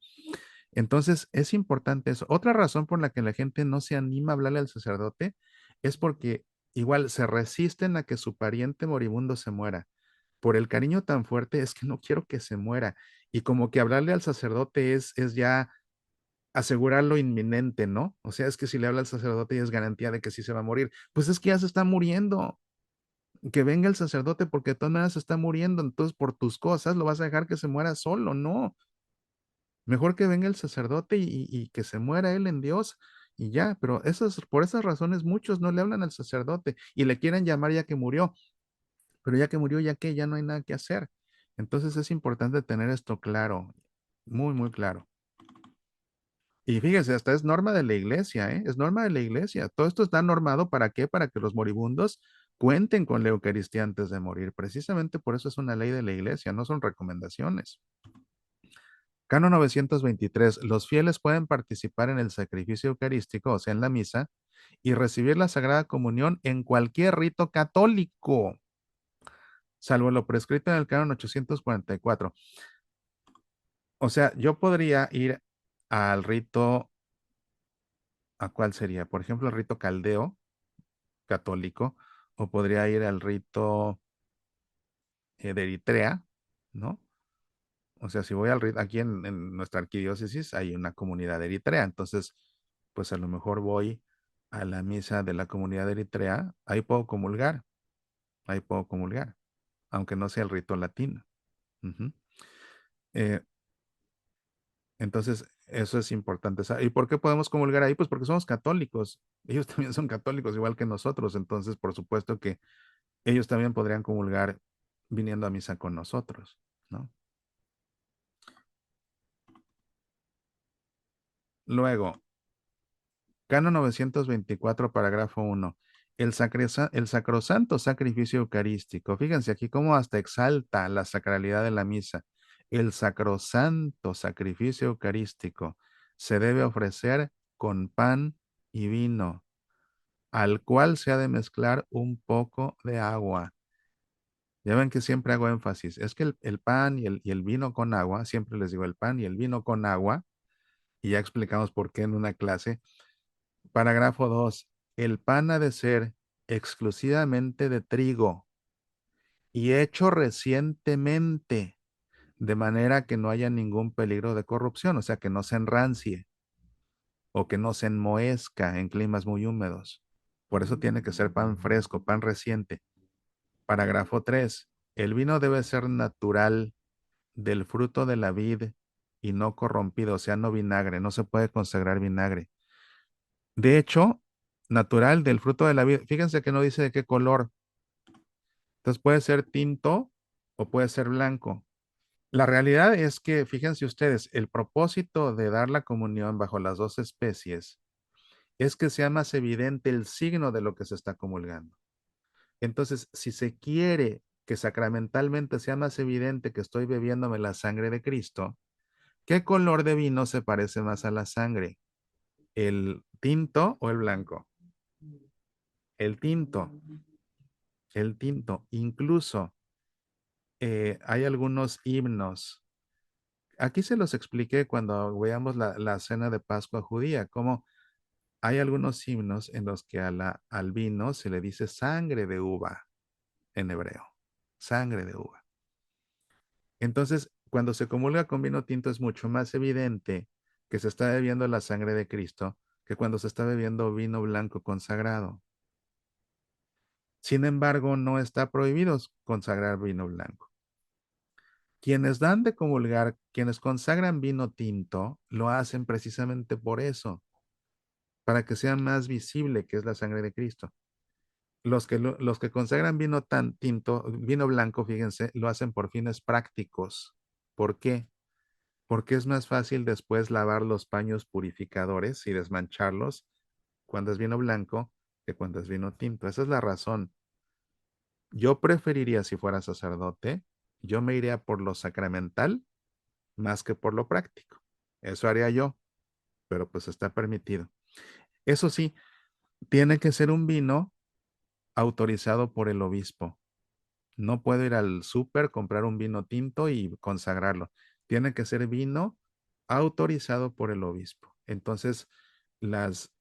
Entonces, es importante eso. Otra razón por la que la gente no se anima a hablarle al sacerdote es porque igual se resisten a que su pariente moribundo se muera. Por el cariño tan fuerte es que no quiero que se muera. Y como que hablarle al sacerdote es ya asegurar lo inminente, ¿no? O sea, es que si le habla al sacerdote ya es garantía de que sí se va a morir. Pues es que ya se está muriendo. Que venga el sacerdote porque de todas maneras se está muriendo. Entonces, por tus cosas lo vas a dejar que se muera solo, ¿no? Mejor que venga el sacerdote y que se muera él en Dios y ya, pero por esas razones muchos no le hablan al sacerdote y le quieren llamar ya que murió, pero ya que murió, ya que ya no hay nada que hacer. Entonces es importante tener esto claro, muy, muy claro. Y fíjense, hasta es norma de la iglesia, ¿eh? Es norma de la iglesia. Todo esto está normado ¿para qué? Para que los moribundos cuenten con la Eucaristía antes de morir. Precisamente por eso es una ley de la iglesia, no son recomendaciones. Canon 923. Los fieles pueden participar en el sacrificio eucarístico, o sea, en la misa, y recibir la Sagrada Comunión en cualquier rito católico, salvo lo prescrito en el Canon 844. O sea, yo podría ir al rito, ¿a cuál sería? Por ejemplo, el rito caldeo católico, o podría ir al rito de Eritrea, ¿no? O sea, si voy al rito, aquí en nuestra arquidiócesis hay una comunidad de Eritrea, entonces, pues a lo mejor voy a la misa de la comunidad de Eritrea, ahí puedo comulgar, aunque no sea el rito latino. Ujú. Eh, entonces, eso es importante. ¿Y por qué podemos comulgar ahí? Pues porque somos católicos. Ellos también son católicos, igual que nosotros. Entonces, por supuesto que ellos también podrían comulgar viniendo a misa con nosotros, ¿no? Luego, Canon 924, parágrafo 1. El sacrosanto sacrificio eucarístico. Fíjense aquí cómo hasta exalta la sacralidad de la misa. El sacrosanto sacrificio eucarístico se debe ofrecer con pan y vino, al cual se ha de mezclar un poco de agua. Ya ven que siempre hago énfasis. Es que el pan y el vino con agua, siempre les digo el pan y el vino con agua, y ya explicamos por qué en una clase. Parágrafo 2. El pan ha de ser exclusivamente de trigo y hecho recientemente, de manera que no haya ningún peligro de corrupción, o sea, que no se enrancie o que no se enmohezca en climas muy húmedos. Por eso tiene que ser pan fresco, pan reciente. Parágrafo 3. El vino debe ser natural del fruto de la vid y no corrompido, o sea, no vinagre, no se puede consagrar vinagre. De hecho, natural del fruto de la vid. Fíjense que no dice de qué color. Entonces puede ser tinto o puede ser blanco. La realidad es que, fíjense ustedes, el propósito de dar la comunión bajo las dos especies es que sea más evidente el signo de lo que se está comulgando. Entonces, si se quiere que sacramentalmente sea más evidente que estoy bebiéndome la sangre de Cristo, ¿qué color de vino se parece más a la sangre? ¿El tinto o el blanco? El tinto, el tinto. Incluso hay algunos himnos. Aquí se los expliqué cuando veamos la cena de Pascua judía, cómo hay algunos himnos en los que al vino se le dice sangre de uva en hebreo, sangre de uva. Entonces, cuando se comulga con vino tinto es mucho más evidente que se está bebiendo la sangre de Cristo que cuando se está bebiendo vino blanco consagrado. Sin embargo, no está prohibido consagrar vino blanco. Quienes dan de comulgar, quienes consagran vino tinto, lo hacen precisamente por eso, para que sea más visible que es la sangre de Cristo. Los que consagran vino tan tinto, vino blanco, fíjense, lo hacen por fines prácticos. ¿Por qué? Porque es más fácil después lavar los paños purificadores y desmancharlos cuando es vino blanco que cuando es vino tinto. Esa es la razón. Yo preferiría, si fuera sacerdote, yo me iría por lo sacramental más que por lo práctico. Eso haría yo, pero pues está permitido. Eso sí, tiene que ser un vino autorizado por el obispo. No puedo ir al súper, comprar un vino tinto y consagrarlo. Tiene que ser vino autorizado por el obispo. Entonces, las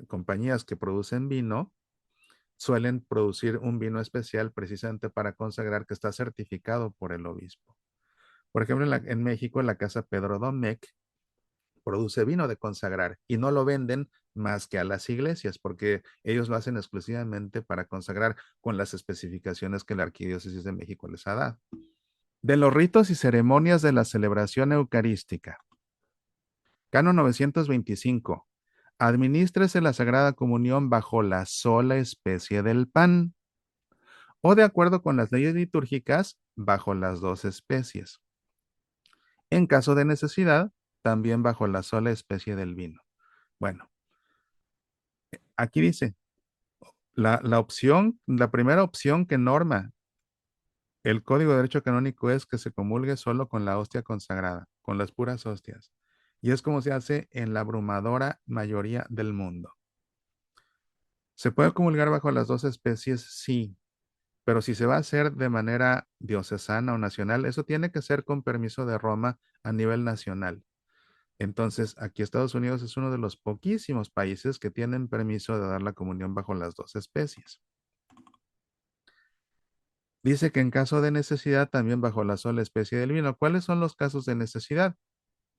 compañías que producen vino suelen producir un vino especial precisamente para consagrar que está certificado por el obispo. Por ejemplo, en México, en la casa Pedro Domecq produce vino de consagrar y no lo venden más que a las iglesias porque ellos lo hacen exclusivamente para consagrar con las especificaciones que la Arquidiócesis de México les ha dado. De los ritos y ceremonias de la celebración eucarística. Canon 925. Administrese la Sagrada Comunión bajo la sola especie del pan o de acuerdo con las leyes litúrgicas bajo las dos especies. En caso de necesidad, también bajo la sola especie del vino. Bueno, aquí dice, la primera opción que norma el Código de Derecho Canónico es que se comulgue solo con la hostia consagrada, con las puras hostias. Y es como se hace en la abrumadora mayoría del mundo. ¿Se puede comulgar bajo las dos especies? Sí, pero si se va a hacer de manera diocesana o nacional, eso tiene que ser con permiso de Roma a nivel nacional. Entonces, aquí Estados Unidos es uno de los poquísimos países que tienen permiso de dar la comunión bajo las dos especies. Dice que en caso de necesidad, también bajo la sola especie del vino. ¿Cuáles son los casos de necesidad?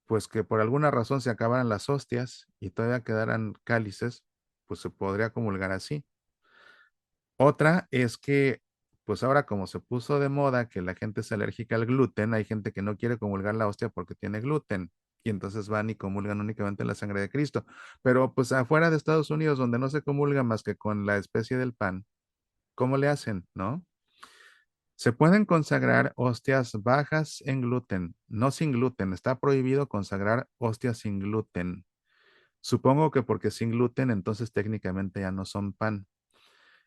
Pues que por alguna razón se acabaran las hostias y todavía quedaran cálices, pues se podría comulgar así. Otra es que, pues ahora como se puso de moda que la gente es alérgica al gluten, hay gente que no quiere comulgar la hostia porque tiene gluten. Y entonces van y comulgan únicamente la sangre de Cristo. Pero pues afuera de Estados Unidos, donde no se comulga más que con la especie del pan, ¿cómo le hacen, no? Se pueden consagrar hostias bajas en gluten, no sin gluten. Está prohibido consagrar hostias sin gluten. Supongo que porque sin gluten, entonces técnicamente ya no son pan.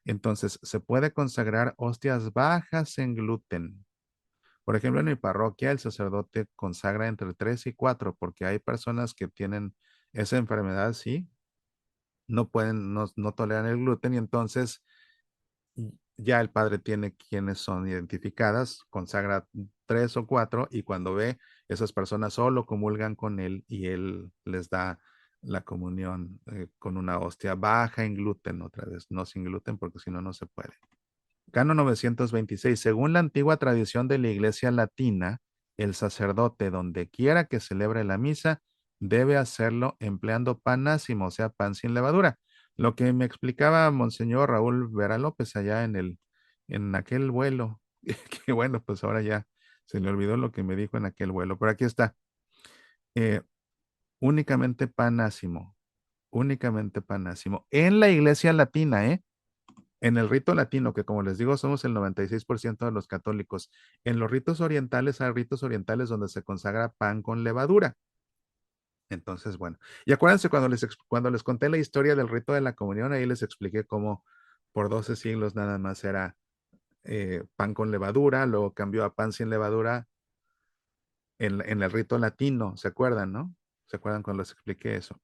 Entonces, se puede consagrar hostias bajas en gluten. Por ejemplo, en mi parroquia el sacerdote consagra entre 3 y 4 porque hay personas que tienen esa enfermedad, sí, no pueden, no toleran el gluten y entonces ya el padre tiene quienes son identificadas, consagra 3 o 4 y cuando ve esas personas solo comulgan con él y él les da la comunión con una hostia baja en gluten, otra vez, no sin gluten porque si no, no se puede. Canon 926. Según la antigua tradición de la Iglesia Latina, el sacerdote, donde quiera que celebre la misa, debe hacerlo empleando pan ácimo, o sea, pan sin levadura. Lo que me explicaba Monseñor Raúl Vera López allá en aquel vuelo, que bueno, pues ahora ya se le olvidó lo que me dijo en aquel vuelo, pero aquí está. Eh, únicamente pan ácimo, únicamente pan ácimo. En la Iglesia Latina, ¿eh? En el rito latino, que como les digo, somos el 96% de los católicos, en los ritos orientales hay ritos orientales donde se consagra pan con levadura. Entonces, bueno, y acuérdense cuando les conté la historia del rito de la comunión, ahí les expliqué cómo por 12 siglos nada más era pan con levadura, luego cambió a pan sin levadura en el rito latino, ¿se acuerdan, no? ¿Se acuerdan cuando les expliqué eso?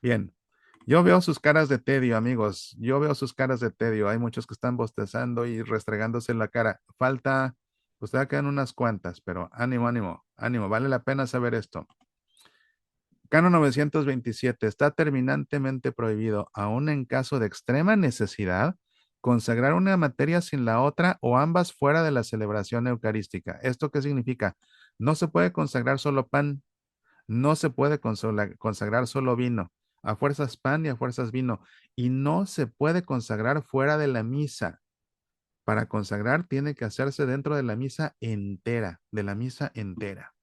Bien, yo veo sus caras de tedio, amigos. Yo veo sus caras de tedio. Hay muchos que están bostezando y restregándose la cara. Falta, pues todavía quedan unas cuantas, pero ánimo, ánimo, ánimo. Vale la pena saber esto. Canon 927. Está terminantemente prohibido, aun en caso de extrema necesidad, consagrar una materia sin la otra o ambas fuera de la celebración eucarística. ¿Esto qué significa? No se puede consagrar solo pan, no se puede consagrar solo vino, a fuerzas pan y a fuerzas vino, y no se puede consagrar fuera de la misa. Para consagrar tiene que hacerse dentro de la misa entera, de la misa entera.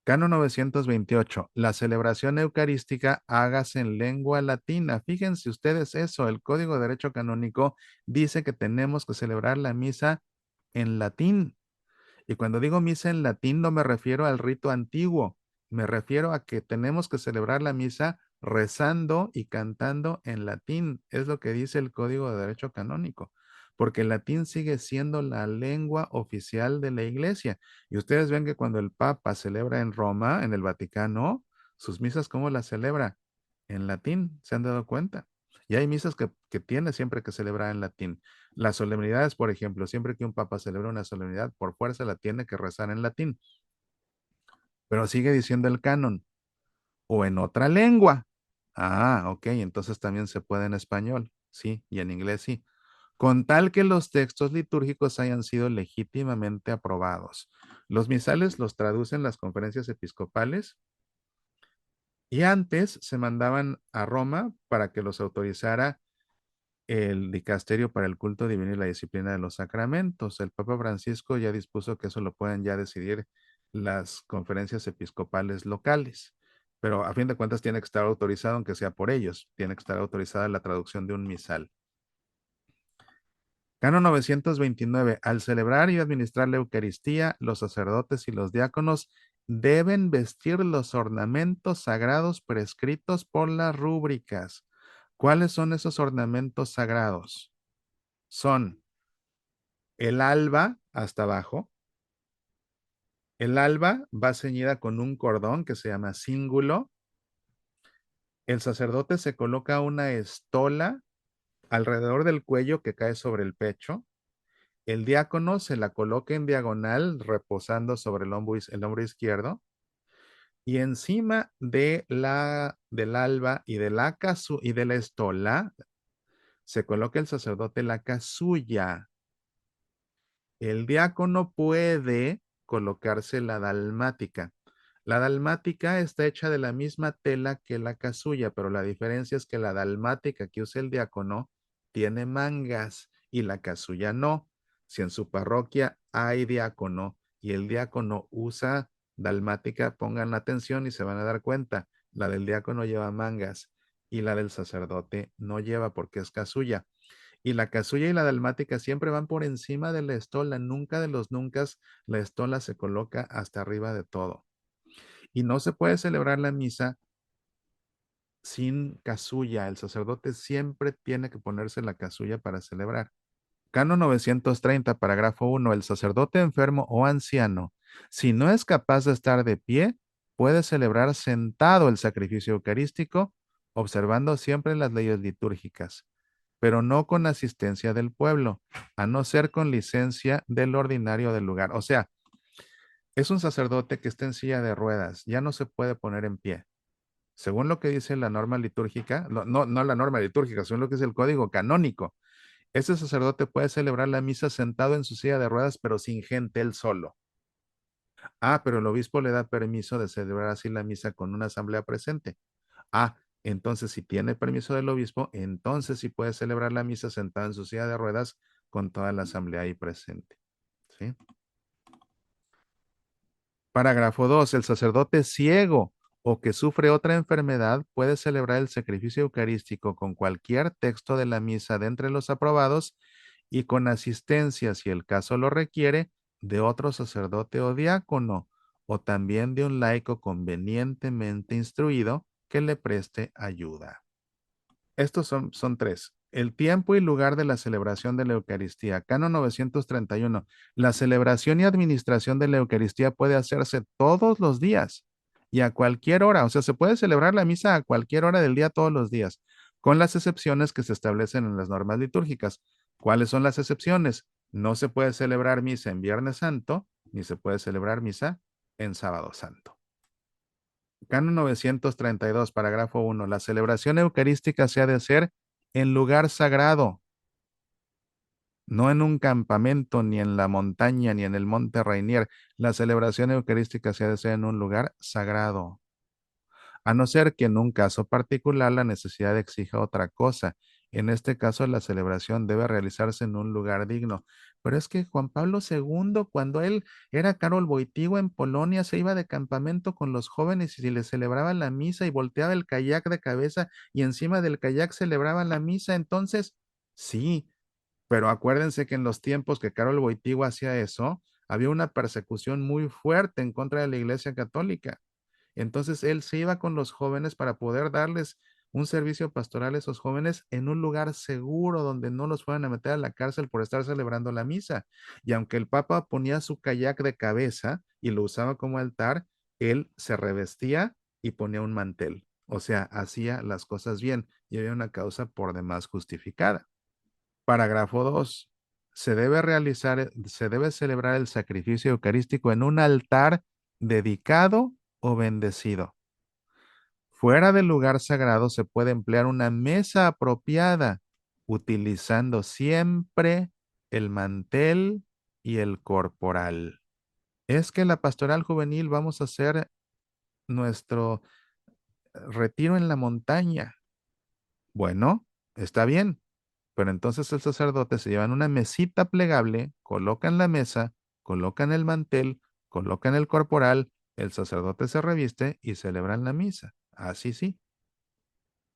Canon 928. La celebración eucarística hágase en lengua latina. Fíjense ustedes eso, el Código de Derecho Canónico dice que tenemos que celebrar la misa en latín. Y cuando digo misa en latín no me refiero al rito antiguo, me refiero a que tenemos que celebrar la misa rezando y cantando en latín. Es lo que dice el Código de Derecho Canónico, porque el latín sigue siendo la lengua oficial de la iglesia. Y ustedes ven que cuando el Papa celebra en Roma, en el Vaticano, sus misas, ¿cómo las celebra? En latín, ¿se han dado cuenta? Y hay misas que tiene siempre que celebrar en latín. Las solemnidades, por ejemplo, siempre que un papa celebra una solemnidad, por fuerza la tiene que rezar en latín, pero sigue diciendo el canon o en otra lengua. Ah, ok, entonces también se puede en español, sí, y en inglés sí, con tal que los textos litúrgicos hayan sido legítimamente aprobados. Los misales los traducen las conferencias episcopales y antes se mandaban a Roma para que los autorizara el dicasterio para el culto divino y la disciplina de los sacramentos. El Papa Francisco ya dispuso que eso lo pueden ya decidir las conferencias episcopales locales, pero a fin de cuentas tiene que estar autorizado, aunque sea por ellos, tiene que estar autorizada la traducción de un misal. Canon 929. Al celebrar y administrar la Eucaristía, los sacerdotes y los diáconos deben vestir los ornamentos sagrados prescritos por las rúbricas. ¿Cuáles son esos ornamentos sagrados? Son el alba hasta abajo. El alba va ceñida con un cordón que se llama cíngulo. El sacerdote se coloca una estola alrededor del cuello que cae sobre el pecho. El diácono se la coloca en diagonal, reposando sobre el hombro izquierdo. Y encima del alba y y de la estola se coloca el sacerdote la casulla. El diácono puede colocarse la dalmática. La dalmática está hecha de la misma tela que la casulla, pero la diferencia es que la dalmática que usa el diácono tiene mangas y la casulla no. Si en su parroquia hay diácono y el diácono usa dalmática, pongan atención y se van a dar cuenta. La del diácono lleva mangas y la del sacerdote no lleva porque es casulla. Y la casulla y la dalmática siempre van por encima de la estola, nunca de los nunca la estola se coloca hasta arriba de todo. Y no se puede celebrar la misa sin casulla, el sacerdote siempre tiene que ponerse la casulla para celebrar. Canon 930, parágrafo 1. El sacerdote enfermo o anciano, si no es capaz de estar de pie, puede celebrar sentado el sacrificio eucarístico, observando siempre las leyes litúrgicas, pero no con asistencia del pueblo, a no ser con licencia del ordinario del lugar. O sea, es un sacerdote que está en silla de ruedas, ya no se puede poner en pie. Según lo que dice la norma litúrgica, no la norma litúrgica, según lo que es el código canónico, ese sacerdote puede celebrar la misa sentado en su silla de ruedas, pero sin gente, él solo. Ah, pero el obispo le da permiso de celebrar así la misa con una asamblea presente. Ah, entonces si tiene permiso del obispo, entonces sí puede celebrar la misa sentado en su silla de ruedas con toda la asamblea ahí presente. ¿Sí? Parágrafo 2. El sacerdote ciego o que sufre otra enfermedad puede celebrar el sacrificio eucarístico con cualquier texto de la misa de entre los aprobados y con asistencia, si el caso lo requiere, de otro sacerdote o diácono, o también de un laico convenientemente instruido que le preste ayuda. Estos son tres. El tiempo y lugar de la celebración de la Eucaristía. Canon 931. La celebración y administración de la Eucaristía puede hacerse todos los días y a cualquier hora. O sea, se puede celebrar la misa a cualquier hora del día todos los días, con las excepciones que se establecen en las normas litúrgicas. ¿Cuáles son las excepciones? No se puede celebrar misa en Viernes Santo, ni se puede celebrar misa en Sábado Santo. Canon 932, parágrafo 1. La celebración eucarística se ha de hacer en lugar sagrado, no en un campamento, ni en la montaña, ni en el monte Rainier. La celebración eucarística se ha de hacer en un lugar sagrado, a no ser que en un caso particular la necesidad exija otra cosa. En este caso, la celebración debe realizarse en un lugar digno. Pero es que Juan Pablo II, cuando él era Karol Wojtyła en Polonia, se iba de campamento con los jóvenes y les celebraban la misa y volteaba el kayak de cabeza y encima del kayak celebraban la misa. Entonces, sí, pero acuérdense que en los tiempos que Karol Wojtyła hacía eso, había una persecución muy fuerte en contra de la Iglesia Católica. Entonces él se iba con los jóvenes para poder darles un servicio pastoral a esos jóvenes en un lugar seguro donde no los fueran a meter a la cárcel por estar celebrando la misa. Y aunque el Papa ponía su kayak de cabeza y lo usaba como altar, él se revestía y ponía un mantel. O sea, hacía las cosas bien y había una causa por demás justificada. Parágrafo 2. Se debe celebrar el sacrificio eucarístico en un altar dedicado o bendecido. Fuera del lugar sagrado se puede emplear una mesa apropiada, utilizando siempre el mantel y el corporal. Es que la pastoral juvenil vamos a hacer nuestro retiro en la montaña. Bueno, está bien, pero entonces el sacerdote se lleva en una mesita plegable, colocan la mesa, colocan el mantel, colocan el corporal, el sacerdote se reviste y celebran la misa. Así sí,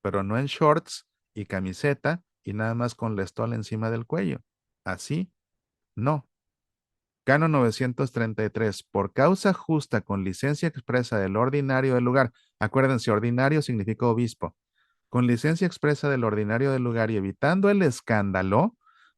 pero no en shorts y camiseta y nada más con la estola encima del cuello. Así, no. Cano 933. Por causa justa con licencia expresa del ordinario del lugar. Acuérdense, ordinario significa obispo. Con licencia expresa del ordinario del lugar y evitando el escándalo,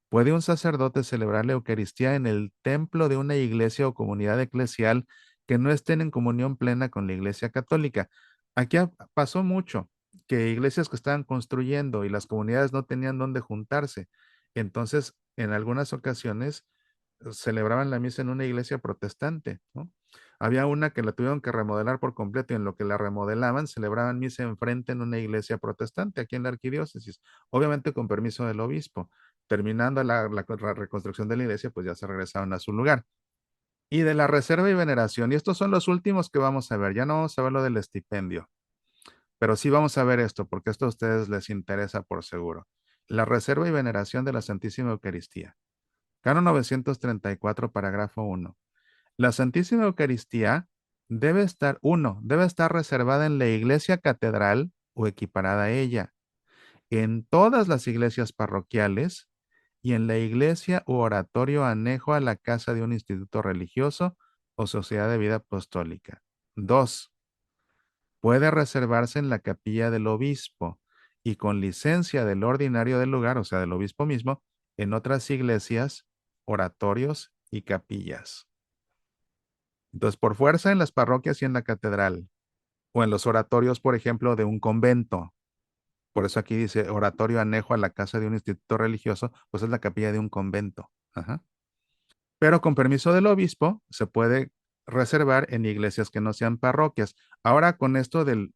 puede un sacerdote celebrar la Eucaristía en el templo de una iglesia o comunidad eclesial que no estén en comunión plena con la Iglesia Católica. Aquí pasó mucho, que iglesias que estaban construyendo y las comunidades no tenían dónde juntarse. Entonces, en algunas ocasiones celebraban la misa en una iglesia protestante, ¿no? Había una que la tuvieron que remodelar por completo y en lo que la remodelaban, celebraban misa enfrente en una iglesia protestante aquí en la arquidiócesis, obviamente con permiso del obispo. Terminando la reconstrucción de la iglesia, pues ya se regresaron a su lugar. Y de la reserva y veneración, y estos son los últimos que vamos a ver, ya no vamos a ver lo del estipendio, pero sí vamos a ver esto, porque esto a ustedes les interesa por seguro. La reserva y veneración de la Santísima Eucaristía. Canon 934, parágrafo 1. La Santísima Eucaristía debe estar reservada en la iglesia catedral o equiparada a ella, en todas las iglesias parroquiales y en la iglesia u oratorio anejo a la casa de un instituto religioso o sociedad de vida apostólica. 2. Puede reservarse en la capilla del obispo y con licencia del ordinario del lugar, o sea, del obispo mismo, en otras iglesias, oratorios y capillas. Entonces, por fuerza en las parroquias y en la catedral, o en los oratorios, por ejemplo, de un convento. Por eso aquí dice oratorio anejo a la casa de un instituto religioso, pues es la capilla de un convento. Ajá. Pero con permiso del obispo se puede reservar en iglesias que no sean parroquias. Ahora con esto del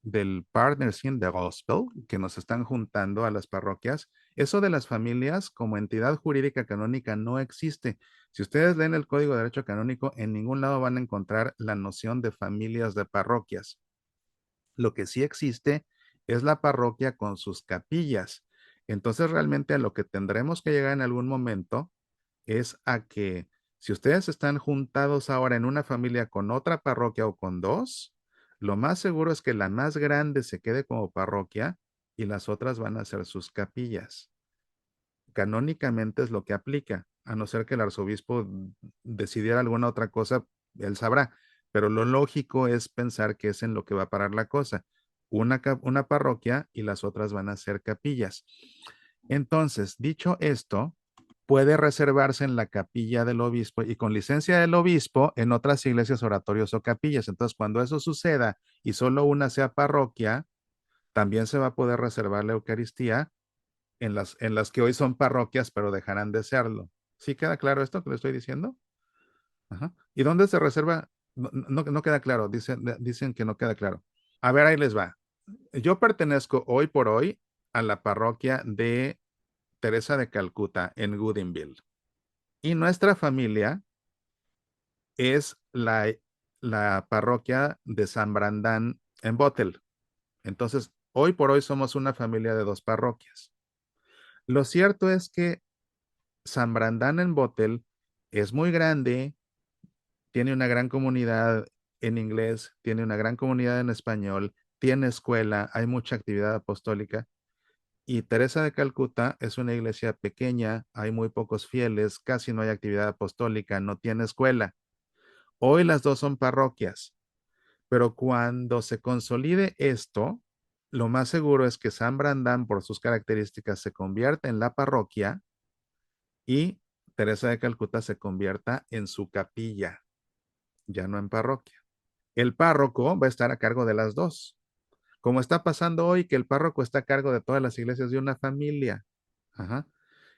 Partnership de Gospel, que nos están juntando a las parroquias, eso de las familias como entidad jurídica canónica no existe. Si ustedes leen el Código de Derecho Canónico, en ningún lado van a encontrar la noción de familias de parroquias. Lo que sí existe es la parroquia con sus capillas. Entonces realmente a lo que tendremos que llegar en algún momento es a que si ustedes están juntados ahora en una familia con otra parroquia o con dos, lo más seguro es que la más grande se quede como parroquia y las otras van a ser sus capillas. Canónicamente es lo que aplica, a no ser que el arzobispo decidiera alguna otra cosa, él sabrá, pero lo lógico es pensar que es en lo que va a parar la cosa. Una parroquia y las otras van a ser capillas. Entonces, dicho esto, puede reservarse en la capilla del obispo y con licencia del obispo en otras iglesias, oratorios o capillas. Entonces, cuando eso suceda y solo una sea parroquia, también se va a poder reservar la Eucaristía en las que hoy son parroquias, pero dejarán de serlo. ¿Sí queda claro esto que le estoy diciendo? Ajá. ¿Y dónde se reserva? No queda claro, dicen que no queda claro. A ver, ahí les va. Yo pertenezco hoy por hoy a la parroquia de Teresa de Calcuta en Goodinville. Y nuestra familia es la parroquia de San Brandán en Botel. Entonces, hoy por hoy somos una familia de dos parroquias. Lo cierto es que San Brandán en Botel es muy grande, tiene una gran comunidad en inglés, tiene una gran comunidad en español, tiene escuela, hay mucha actividad apostólica. Y Teresa de Calcuta es una iglesia pequeña, hay muy pocos fieles, casi no hay actividad apostólica, no tiene escuela. Hoy las dos son parroquias, Pero cuando se consolide esto, lo más seguro es que San Brandán, por sus características, se convierta en la parroquia y Teresa de Calcuta se convierta en su capilla, ya no en parroquia. El párroco va a estar a cargo de las dos, como está pasando hoy, que el párroco está a cargo de todas las iglesias de una familia. Ajá.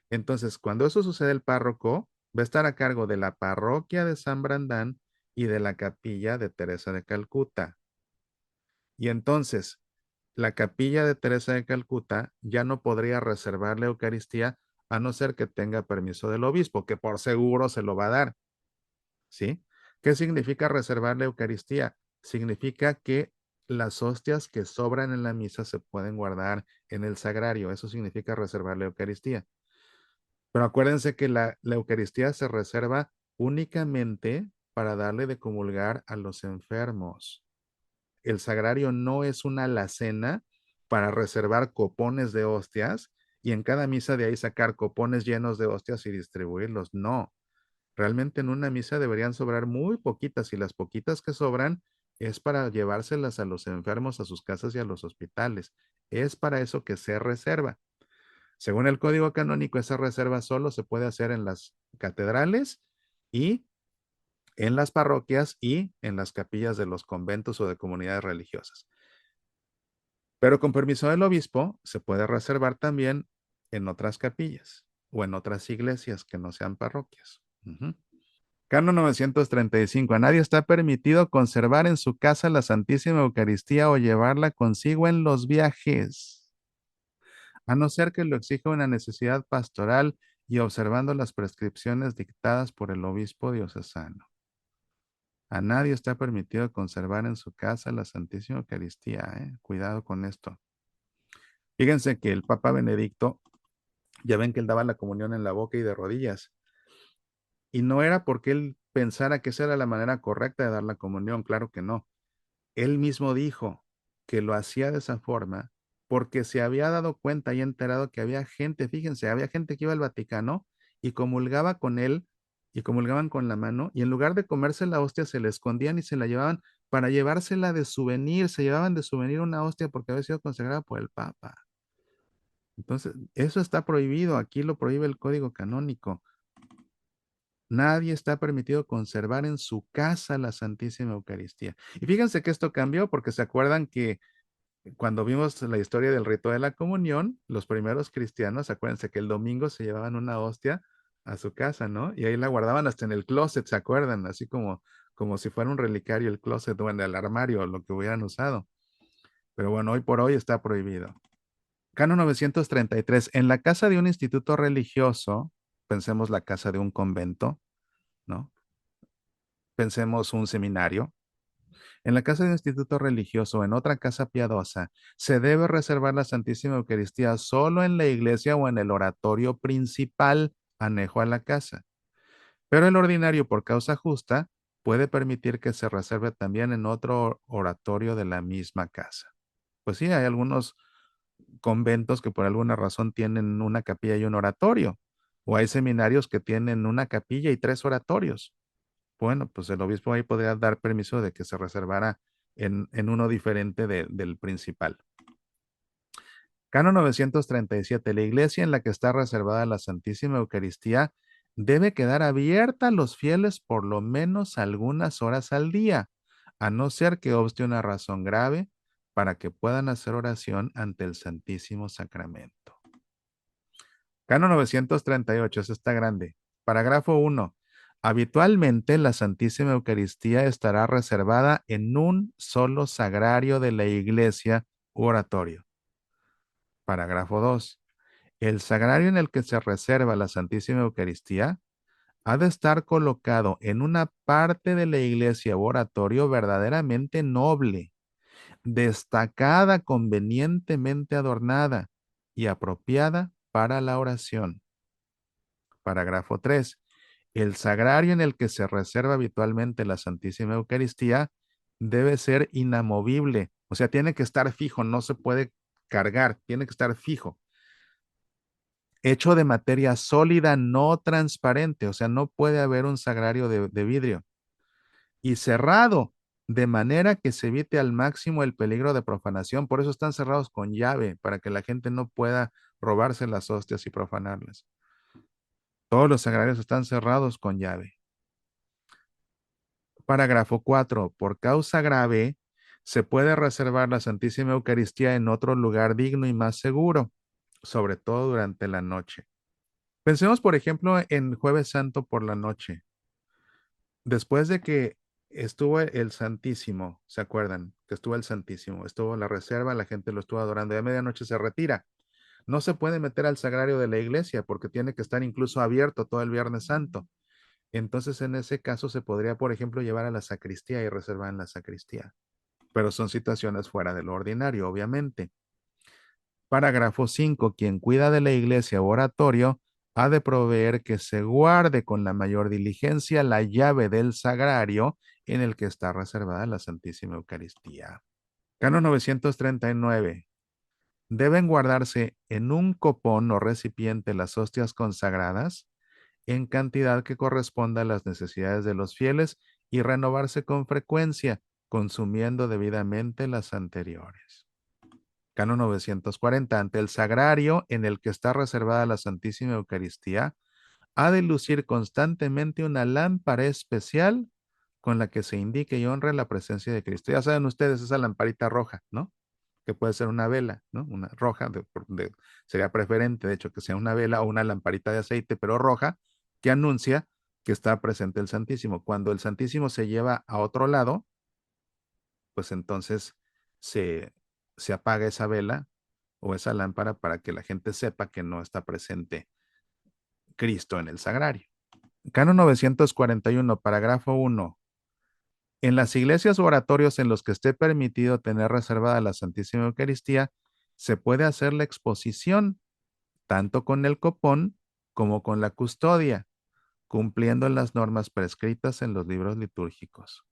Entonces, cuando eso sucede, el párroco va a estar a cargo de la parroquia de San Brandán y de la capilla de Teresa de Calcuta. Y entonces, la capilla de Teresa de Calcuta ya no podría reservar la Eucaristía a no ser que tenga permiso del obispo, que por seguro se lo va a dar. ¿Sí? ¿Qué significa reservar la Eucaristía? Significa que las hostias que sobran en la misa se pueden guardar en el sagrario. Eso significa reservar la Eucaristía. Pero acuérdense que la Eucaristía se reserva únicamente para darle de comulgar a los enfermos. El sagrario no es una alacena para reservar copones de hostias y en cada misa de ahí sacar copones llenos de hostias y distribuirlos. No, realmente en una misa deberían sobrar muy poquitas y las poquitas que sobran es para llevárselas a los enfermos a sus casas y a los hospitales. Es para eso que se reserva. Según el código canónico, esa reserva solo se puede hacer en las catedrales y en las parroquias y en las capillas de los conventos o de comunidades religiosas. Pero con permiso del obispo se puede reservar también en otras capillas o en otras iglesias que no sean parroquias. Ujú. Canon 935. A nadie está permitido conservar en su casa la Santísima Eucaristía o llevarla consigo en los viajes, a no ser que lo exija una necesidad pastoral y observando las prescripciones dictadas por el obispo diocesano. A nadie está permitido conservar en su casa la Santísima Eucaristía. Cuidado con esto. Fíjense que el Papa Benedicto, ya ven que él daba la comunión en la boca y de rodillas. Y no era porque él pensara que esa era la manera correcta de dar la comunión, claro que no. Él mismo dijo que lo hacía de esa forma porque se había dado cuenta y enterado que había gente, fíjense, había gente que iba al Vaticano y comulgaba con él y comulgaban con la mano y en lugar de comerse la hostia se la escondían y se la llevaban para llevársela de souvenir, se llevaban de souvenir una hostia porque había sido consagrada por el Papa. Entonces, eso está prohibido, aquí lo prohíbe el Código Canónico. Nadie está permitido conservar en su casa la Santísima Eucaristía. Y fíjense que esto cambió porque se acuerdan que cuando vimos la historia del rito de la comunión, los primeros cristianos, acuérdense que el domingo se llevaban una hostia a su casa, ¿no? Y ahí la guardaban hasta en el closet, ¿se acuerdan? Así como si fuera un relicario el closet o en el armario, lo que hubieran usado. Pero bueno, hoy por hoy está prohibido. Canon 933. En la casa de un instituto religioso, pensemos la casa de un convento, ¿no? Pensemos un seminario. En la casa de un instituto religioso o en otra casa piadosa, se debe reservar la Santísima Eucaristía solo en la iglesia o en el oratorio principal anejo a la casa. Pero el ordinario, por causa justa, puede permitir que se reserve también en otro oratorio de la misma casa. Pues sí, hay algunos conventos que por alguna razón tienen una capilla y un oratorio, o hay seminarios que tienen una capilla y 3 oratorios. Bueno, pues el obispo ahí podría dar permiso de que se reservara en uno diferente del principal. Canon 937. La iglesia en la que está reservada la Santísima Eucaristía debe quedar abierta a los fieles por lo menos algunas horas al día, a no ser que obste una razón grave para que puedan hacer oración ante el Santísimo Sacramento. Canon 938, eso está grande. Parágrafo 1. Habitualmente la Santísima Eucaristía estará reservada en un solo sagrario de la iglesia u oratorio. Parágrafo 2. El sagrario en el que se reserva la Santísima Eucaristía ha de estar colocado en una parte de la iglesia u oratorio verdaderamente noble, destacada, convenientemente adornada y apropiada para la oración. Parágrafo 3. El sagrario en el que se reserva habitualmente la Santísima Eucaristía debe ser inamovible, o sea, tiene que estar fijo, no se puede cargar, tiene que estar fijo. Hecho de materia sólida, no transparente, o sea, no puede haber un sagrario de vidrio. Y cerrado, de manera que se evite al máximo el peligro de profanación. Por eso están cerrados con llave, para que la gente no pueda robarse las hostias y profanarlas. Todos los sagrarios están cerrados con llave. Parágrafo 4. Por causa grave, se puede reservar la Santísima Eucaristía en otro lugar digno y más seguro, sobre todo durante la noche. Pensemos, por ejemplo, en Jueves Santo por la noche. Después de que estuvo el Santísimo, ¿se acuerdan? Que estuvo el Santísimo, estuvo la reserva, la gente lo estuvo adorando y a medianoche se retira. No se puede meter al sagrario de la iglesia porque tiene que estar incluso abierto todo el Viernes Santo. Entonces, en ese caso, se podría, por ejemplo, llevar a la sacristía y reservar en la sacristía. Pero son situaciones fuera de lo ordinario, obviamente. Parágrafo 5. Quien cuida de la iglesia o oratorio ha de proveer que se guarde con la mayor diligencia la llave del sagrario en el que está reservada la Santísima Eucaristía. Canon 939. Deben guardarse en un copón o recipiente las hostias consagradas en cantidad que corresponda a las necesidades de los fieles y renovarse con frecuencia, consumiendo debidamente las anteriores. Canon 940. Ante el sagrario en el que está reservada la Santísima Eucaristía, ha de lucir constantemente una lámpara especial con la que se indique y honre la presencia de Cristo. Ya saben ustedes esa lamparita roja, ¿no? Que puede ser una vela, ¿no? Una roja, sería preferente, de hecho, que sea una vela o una lamparita de aceite, pero roja, que anuncia que está presente el Santísimo. Cuando el Santísimo se lleva a otro lado, pues entonces se, se apaga esa vela o esa lámpara para que la gente sepa que no está presente Cristo en el sagrario. Canon 941, parágrafo 1. En las iglesias o oratorios en los que esté permitido tener reservada la Santísima Eucaristía, se puede hacer la exposición tanto con el copón como con la custodia, cumpliendo las normas prescritas en los libros litúrgicos.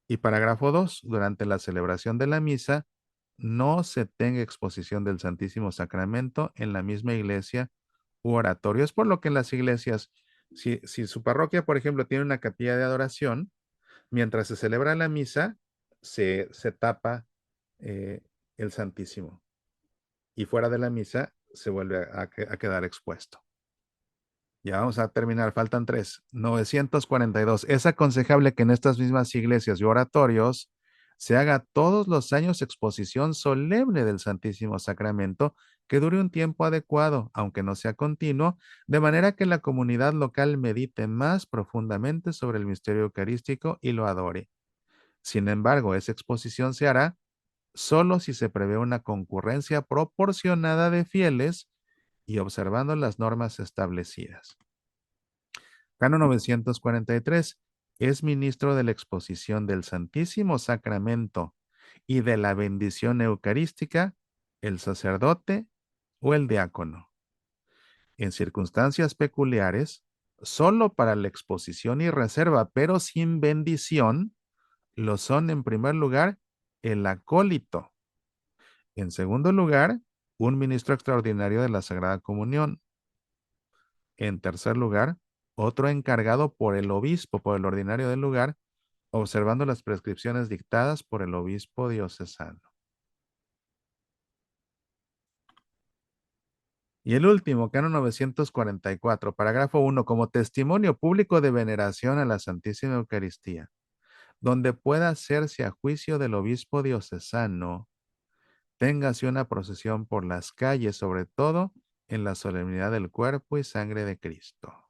Y parágrafo 2. Durante la celebración de la misa, no se tenga exposición del Santísimo Sacramento en la misma iglesia u oratorio. Es por lo que en las iglesias, si su parroquia, por ejemplo, tiene una capilla de adoración, mientras se celebra la misa, se tapa eh, el Santísimo. Y fuera de la misa se vuelve a quedar expuesto. Ya vamos a terminar, faltan tres. 942. Es aconsejable que en estas mismas iglesias y oratorios se haga todos los años exposición solemne del Santísimo Sacramento que dure un tiempo adecuado, aunque no sea continuo, de manera que la comunidad local medite más profundamente sobre el misterio eucarístico y lo adore. Sin embargo, esa exposición se hará solo si se prevé una concurrencia proporcionada de fieles y observando las normas establecidas. Canon 943. Es ministro de la exposición del Santísimo Sacramento y de la bendición eucarística el sacerdote o el diácono. En circunstancias peculiares, solo para la exposición y reserva, pero sin bendición, lo son en primer lugar el acólito. En segundo lugar, un ministro extraordinario de la Sagrada Comunión. En tercer lugar, otro encargado por el obispo, por el ordinario del lugar, observando las prescripciones dictadas por el obispo diocesano. Y el último, canon 944, parágrafo 1, como testimonio público de veneración a la Santísima Eucaristía, donde pueda hacerse a juicio del obispo diocesano, téngase una procesión por las calles, sobre todo en la solemnidad del cuerpo y sangre de Cristo.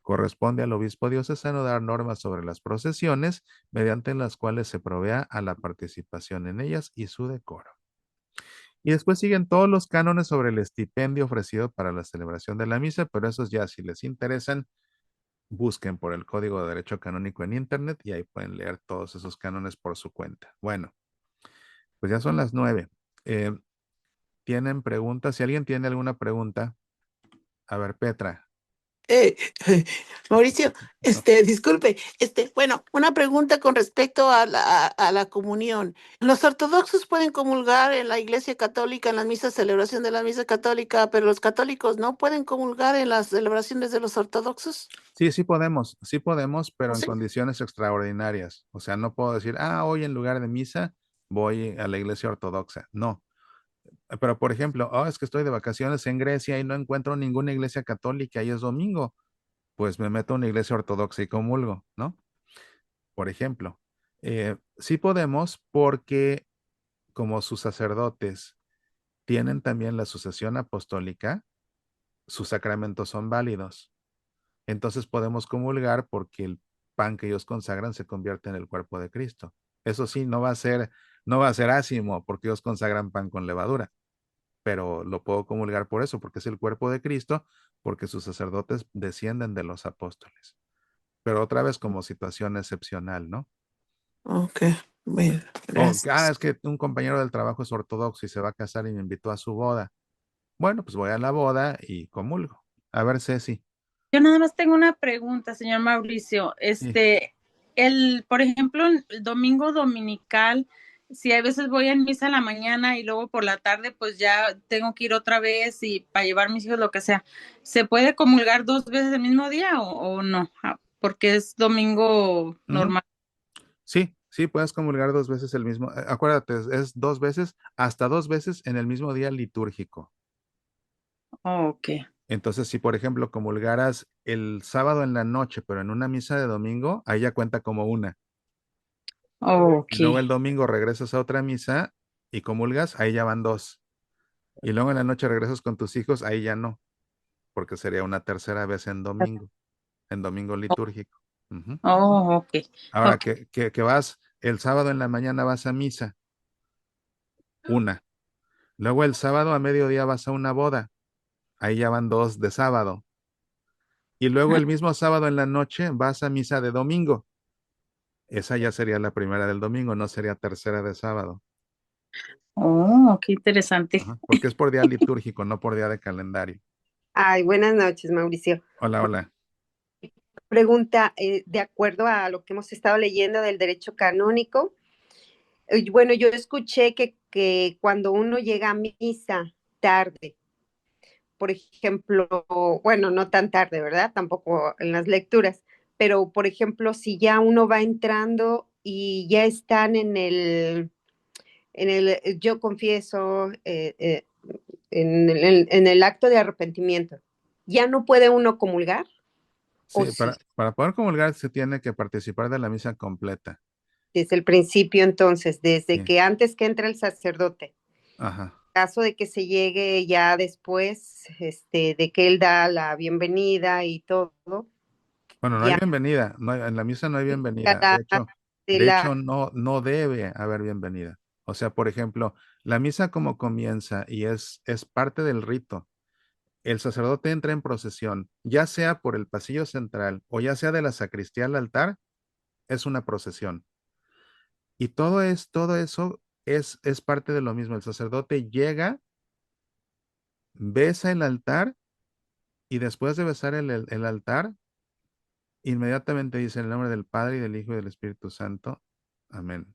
Corresponde al obispo diocesano dar normas sobre las procesiones, mediante las cuales se provea a la participación en ellas y su decoro. Y después siguen todos los cánones sobre el estipendio ofrecido para la celebración de la misa, pero esos ya, si les interesan, busquen por el Código de Derecho Canónico en Internet y ahí pueden leer todos esos cánones por su cuenta. Bueno, pues ya son las 9. Eh, ¿Tienen preguntas? Si alguien tiene alguna pregunta, a ver, Petra. Eh, Mauricio, disculpe, bueno, una pregunta con respecto a la comunión. Los ortodoxos pueden comulgar en la Iglesia Católica, en la misa, celebración de la misa católica, pero los católicos no pueden comulgar en las celebraciones de los ortodoxos. Sí, sí podemos, pero ¿O en sí? condiciones extraordinarias. O sea, no puedo decir, hoy en lugar de misa voy a la iglesia ortodoxa. No. Pero, por ejemplo, es que estoy de vacaciones en Grecia y no encuentro ninguna iglesia católica y es domingo. Pues me meto a una iglesia ortodoxa y comulgo, ¿no? Por ejemplo. Sí podemos porque como sus sacerdotes tienen también la sucesión apostólica, sus sacramentos son válidos. Entonces podemos comulgar porque el pan que ellos consagran se convierte en el cuerpo de Cristo. Eso sí, no va a ser ácimo porque ellos consagran pan con levadura, pero lo puedo comulgar por eso, porque es el cuerpo de Cristo, porque sus sacerdotes descienden de los apóstoles. Pero otra vez como situación excepcional, ¿no? Ok, bueno, O, gracias. es que un compañero del trabajo es ortodoxo y se va a casar y me invitó a su boda. Bueno, pues voy a la boda y comulgo. A ver, Ceci. Yo nada más tengo una pregunta, señor Mauricio. Sí. Por ejemplo, el domingo dominical, si a veces voy en misa en la mañana y luego por la tarde, pues ya tengo que ir otra vez y para llevar mis hijos, lo que sea, ¿se puede comulgar dos veces el mismo día o no? Porque es domingo Ujú. normal. Sí, sí, puedes comulgar dos veces el mismo. Acuérdate, es dos veces, hasta dos veces en el mismo día litúrgico. Ok, Entonces, si por ejemplo comulgaras el sábado en la noche, pero en una misa de domingo, ahí ya cuenta como una. ok. Y luego el domingo regresas a otra misa y comulgas, ahí ya van dos. Y luego en la noche regresas con tus hijos, ahí ya no, porque sería una tercera vez en domingo litúrgico. Ujú. Oh, ok, Ahora ok. que vas, el sábado en la mañana vas a misa, una. Luego el sábado a mediodía vas a una boda, ahí ya van dos de sábado. Y luego el mismo sábado en la noche vas a misa de domingo. Esa ya sería la primera del domingo, no sería tercera de sábado. Oh, qué interesante. Ajá, porque es por día litúrgico, no por día de calendario. Ay, buenas noches, Mauricio. Hola, hola. Pregunta, de acuerdo a lo que hemos estado leyendo del derecho canónico, bueno, yo escuché que cuando uno llega a misa tarde, por ejemplo, bueno, no tan tarde, ¿verdad? Tampoco en las lecturas, pero por ejemplo, si ya uno va entrando y ya están yo confieso, en el acto de arrepentimiento, ¿ya no puede uno comulgar o Sí, sí? para poder comulgar se tiene que participar de la misa completa. Desde el principio, entonces, desde Sí, que antes que entre el sacerdote, ajá. caso de que se llegue ya después, de que él da la bienvenida y todo, Bueno, no hay ya bienvenida, en la misa no hay bienvenida. la, de De hecho, la, no debe haber bienvenida. O sea, por ejemplo, la misa como comienza y es parte del rito. El sacerdote entra en procesión, ya sea por el pasillo central o ya sea de la sacristía al altar, es una procesión. Y todo eso es parte de lo mismo. El sacerdote llega, besa el altar y después de besar el altar, inmediatamente dice en el nombre del Padre y del Hijo y del Espíritu Santo. Amén.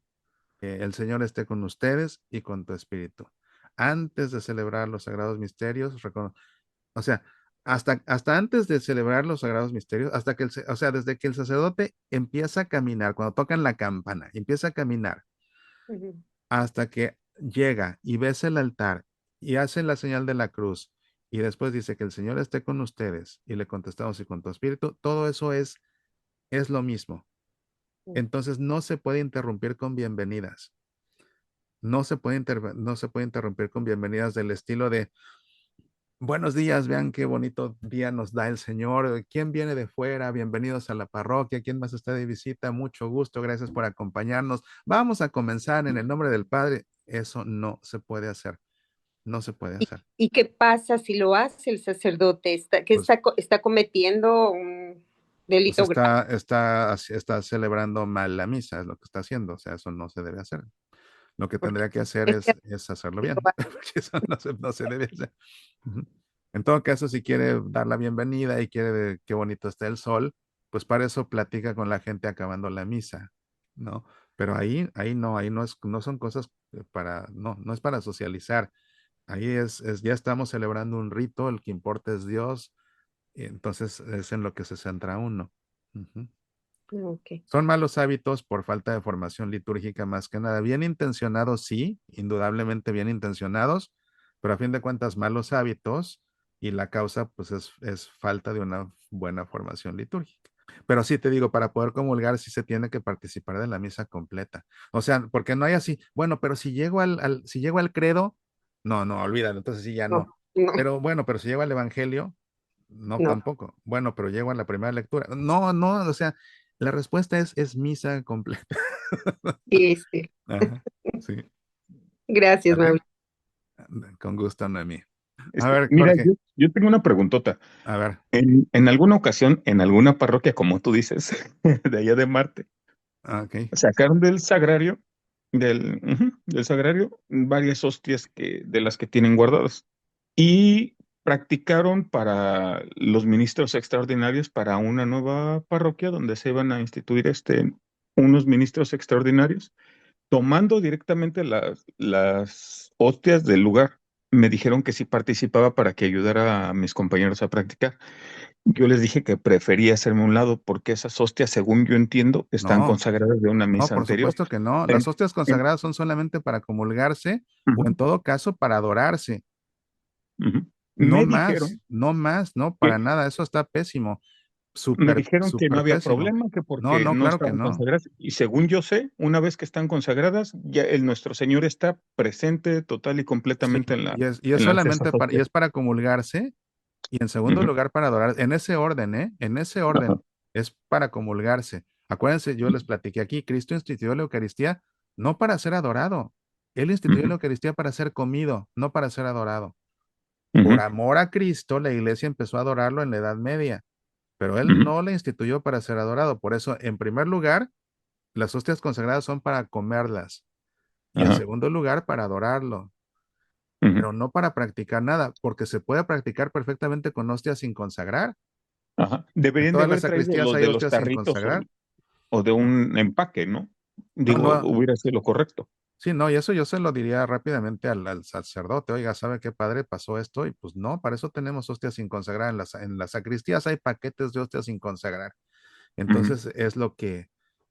Que el Señor esté con ustedes y con tu espíritu. Antes de celebrar los sagrados misterios, o sea, hasta antes de celebrar los sagrados misterios, o sea, desde que el sacerdote empieza a caminar, cuando tocan la campana, empieza a caminar, Ujú. hasta que llega y besa el altar y hace la señal de la cruz y después dice que el Señor esté con ustedes y le contestamos y con tu espíritu, todo eso es lo mismo. Entonces no se puede interrumpir con bienvenidas. No se puede interrumpir con bienvenidas del estilo de buenos días, vean qué bonito día nos da el Señor. ¿Quién viene de fuera? Bienvenidos a la parroquia. ¿Quién más está de visita? Mucho gusto, gracias por acompañarnos. Vamos a comenzar en el nombre del Padre. Eso no se puede hacer. No se puede hacer. ¿Y qué pasa si lo hace el sacerdote? Pues, Está cometiendo un pues delito grave? está celebrando mal la misa, es lo que está haciendo. O sea, eso no se debe hacer. Lo que Porque tendría que hacer es que es hacerlo así lo bien, hace. porque eso no se debe hacer. Ujú. En todo caso, si quiere dar la bienvenida y quiere ver qué bonito está el sol, pues para eso platica con la gente acabando la misa, ¿no? Pero ahí no es, no son cosas para, no, no es para socializar. Ahí ya estamos celebrando un rito, el que importa es Dios, y entonces es en lo que se centra uno. Ujú. Ok. Son malos hábitos por falta de formación litúrgica más que nada. Bien intencionados, sí, indudablemente bien intencionados, pero a fin de cuentas malos hábitos y la causa pues es falta de una buena formación litúrgica. Pero sí te digo, para poder comulgar sí se tiene que participar de la misa completa. O sea, porque no hay así, bueno, pero si llego al credo, no, no, olvídalo, entonces sí ya No, no. no, Pero bueno, pero si llego al evangelio, no, no. tampoco. Bueno, pero llego a la primera lectura. No, no, o sea, la respuesta es misa completa. Sí, sí. Ajá, sí. Gracias, ¿Sale? Mauricio. Con gusto, Noemí. A ver, Mira, Jorge, yo tengo una preguntota. a ver, En alguna ocasión, en alguna parroquia, como tú dices, de allá de Marte, ok. sacaron del sagrario, del sagrario, varias hostias de las que tienen guardadas. Y practicaron para los ministros extraordinarios para una nueva parroquia donde se iban a instituir unos ministros extraordinarios, tomando directamente las hostias del lugar. Me dijeron que sí participaba para que ayudara a mis compañeros a practicar. Yo les dije que prefería hacerme a un lado porque esas hostias, según yo entiendo, están No, consagradas de una no, misa por anterior. supuesto que no. Las En- hostias en- consagradas son solamente para comulgarse o en ujú, todo caso para adorarse. ujú. No Me más, dijeron no más, no, para que, nada. Eso está pésimo. me Súper, dijeron que no súper había pésimo. problema, que No, porque no, no claro que estaban no. consagradas. Y según yo sé, una vez que están consagradas, ya nuestro Señor está presente total y Sí, completamente y es en esas solamente para, y hostias. es para comulgarse. Y en segundo Ujú, lugar, para adorar, en ese orden, ¿eh? En ese ajá, orden, es para comulgarse. Acuérdense, yo les platiqué aquí, Cristo instituyó la Eucaristía no para ser adorado. Él instituyó la ujú, Eucaristía para ser comido, no para ser adorado. Por ujú, amor a Cristo, la iglesia empezó a adorarlo en la Edad Media, pero él ujú, no la instituyó para ser adorado. Por eso, en primer lugar, las hostias consagradas son para comerlas. Y en ajá, segundo lugar, para adorarlo, ujú, pero no para practicar nada, porque se puede practicar perfectamente con hostias sin consagrar. ajá. En Deberían de todas las haber traído sacristías los hay de los hostias sin tarritos consagrar. o de un empaque, ¿no? No, Digo, no, hubiera sido lo correcto. sí, no, y eso yo se lo diría rápidamente al sacerdote, oiga, ¿sabe qué padre pasó esto? Y pues no, para eso tenemos hostias sin consagrar. En las sacristías hay paquetes de hostias sin consagrar. Ujú, Entonces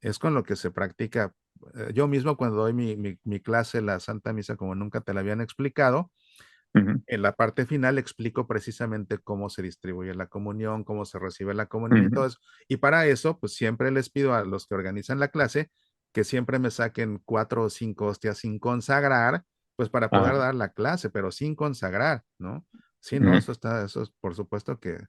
es con lo que se practica. Yo mismo cuando doy mi clase, la Santa Misa, como nunca te la habían explicado, ujú, en la parte final explico precisamente cómo se distribuye la comunión, cómo se recibe la comunión y ujú, todo eso. Y para eso, pues siempre les pido a los que organizan la clase que siempre me saquen 4 o 5 hostias sin consagrar, pues para poder ajá, dar la clase, pero sin consagrar, ¿no? Sí, no, ujú. eso es por supuesto que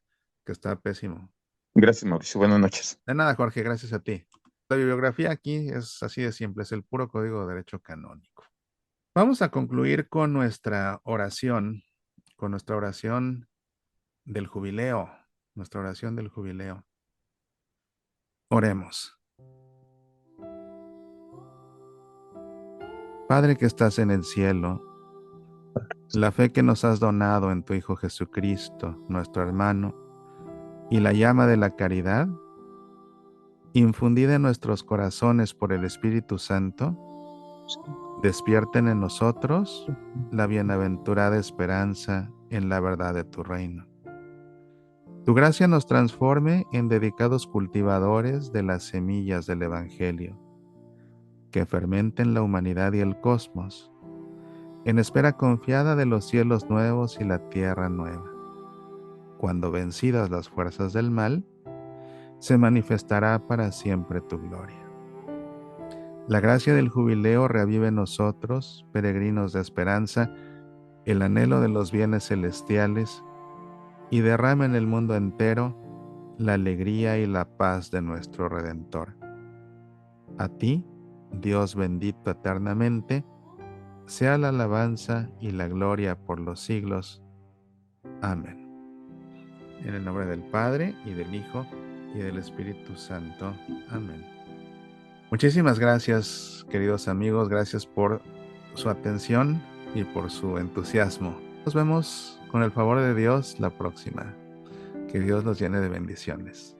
está pésimo. Gracias, Mauricio. Buenas noches. De nada, Jorge, gracias a ti. La bibliografía aquí es así de simple, es el puro código de derecho canónico. Vamos a concluir con nuestra oración del jubileo, nuestra oración del jubileo. Oremos. Padre que estás en el cielo, la fe que nos has donado en tu Hijo Jesucristo, nuestro hermano, y la llama de la caridad, infundida en nuestros corazones por el Espíritu Santo, despierten en nosotros la bienaventurada esperanza en la verdad de tu reino. Tu gracia nos transforme en dedicados cultivadores de las semillas del Evangelio, que fermenten la humanidad y el cosmos, en espera confiada de los cielos nuevos y la tierra nueva. Cuando vencidas las fuerzas del mal, se manifestará para siempre tu gloria. La gracia del jubileo reavive en nosotros, peregrinos de esperanza, el anhelo de los bienes celestiales y derrama en el mundo entero la alegría y la paz de nuestro Redentor. A ti, Dios bendito eternamente, sea la alabanza y la gloria por los siglos. Amén. En el nombre del Padre, y del Hijo, y del Espíritu Santo. Amén. Muchísimas gracias, queridos amigos. Gracias por su atención y por su entusiasmo. Nos vemos con el favor de Dios la próxima. Que Dios los llene de bendiciones.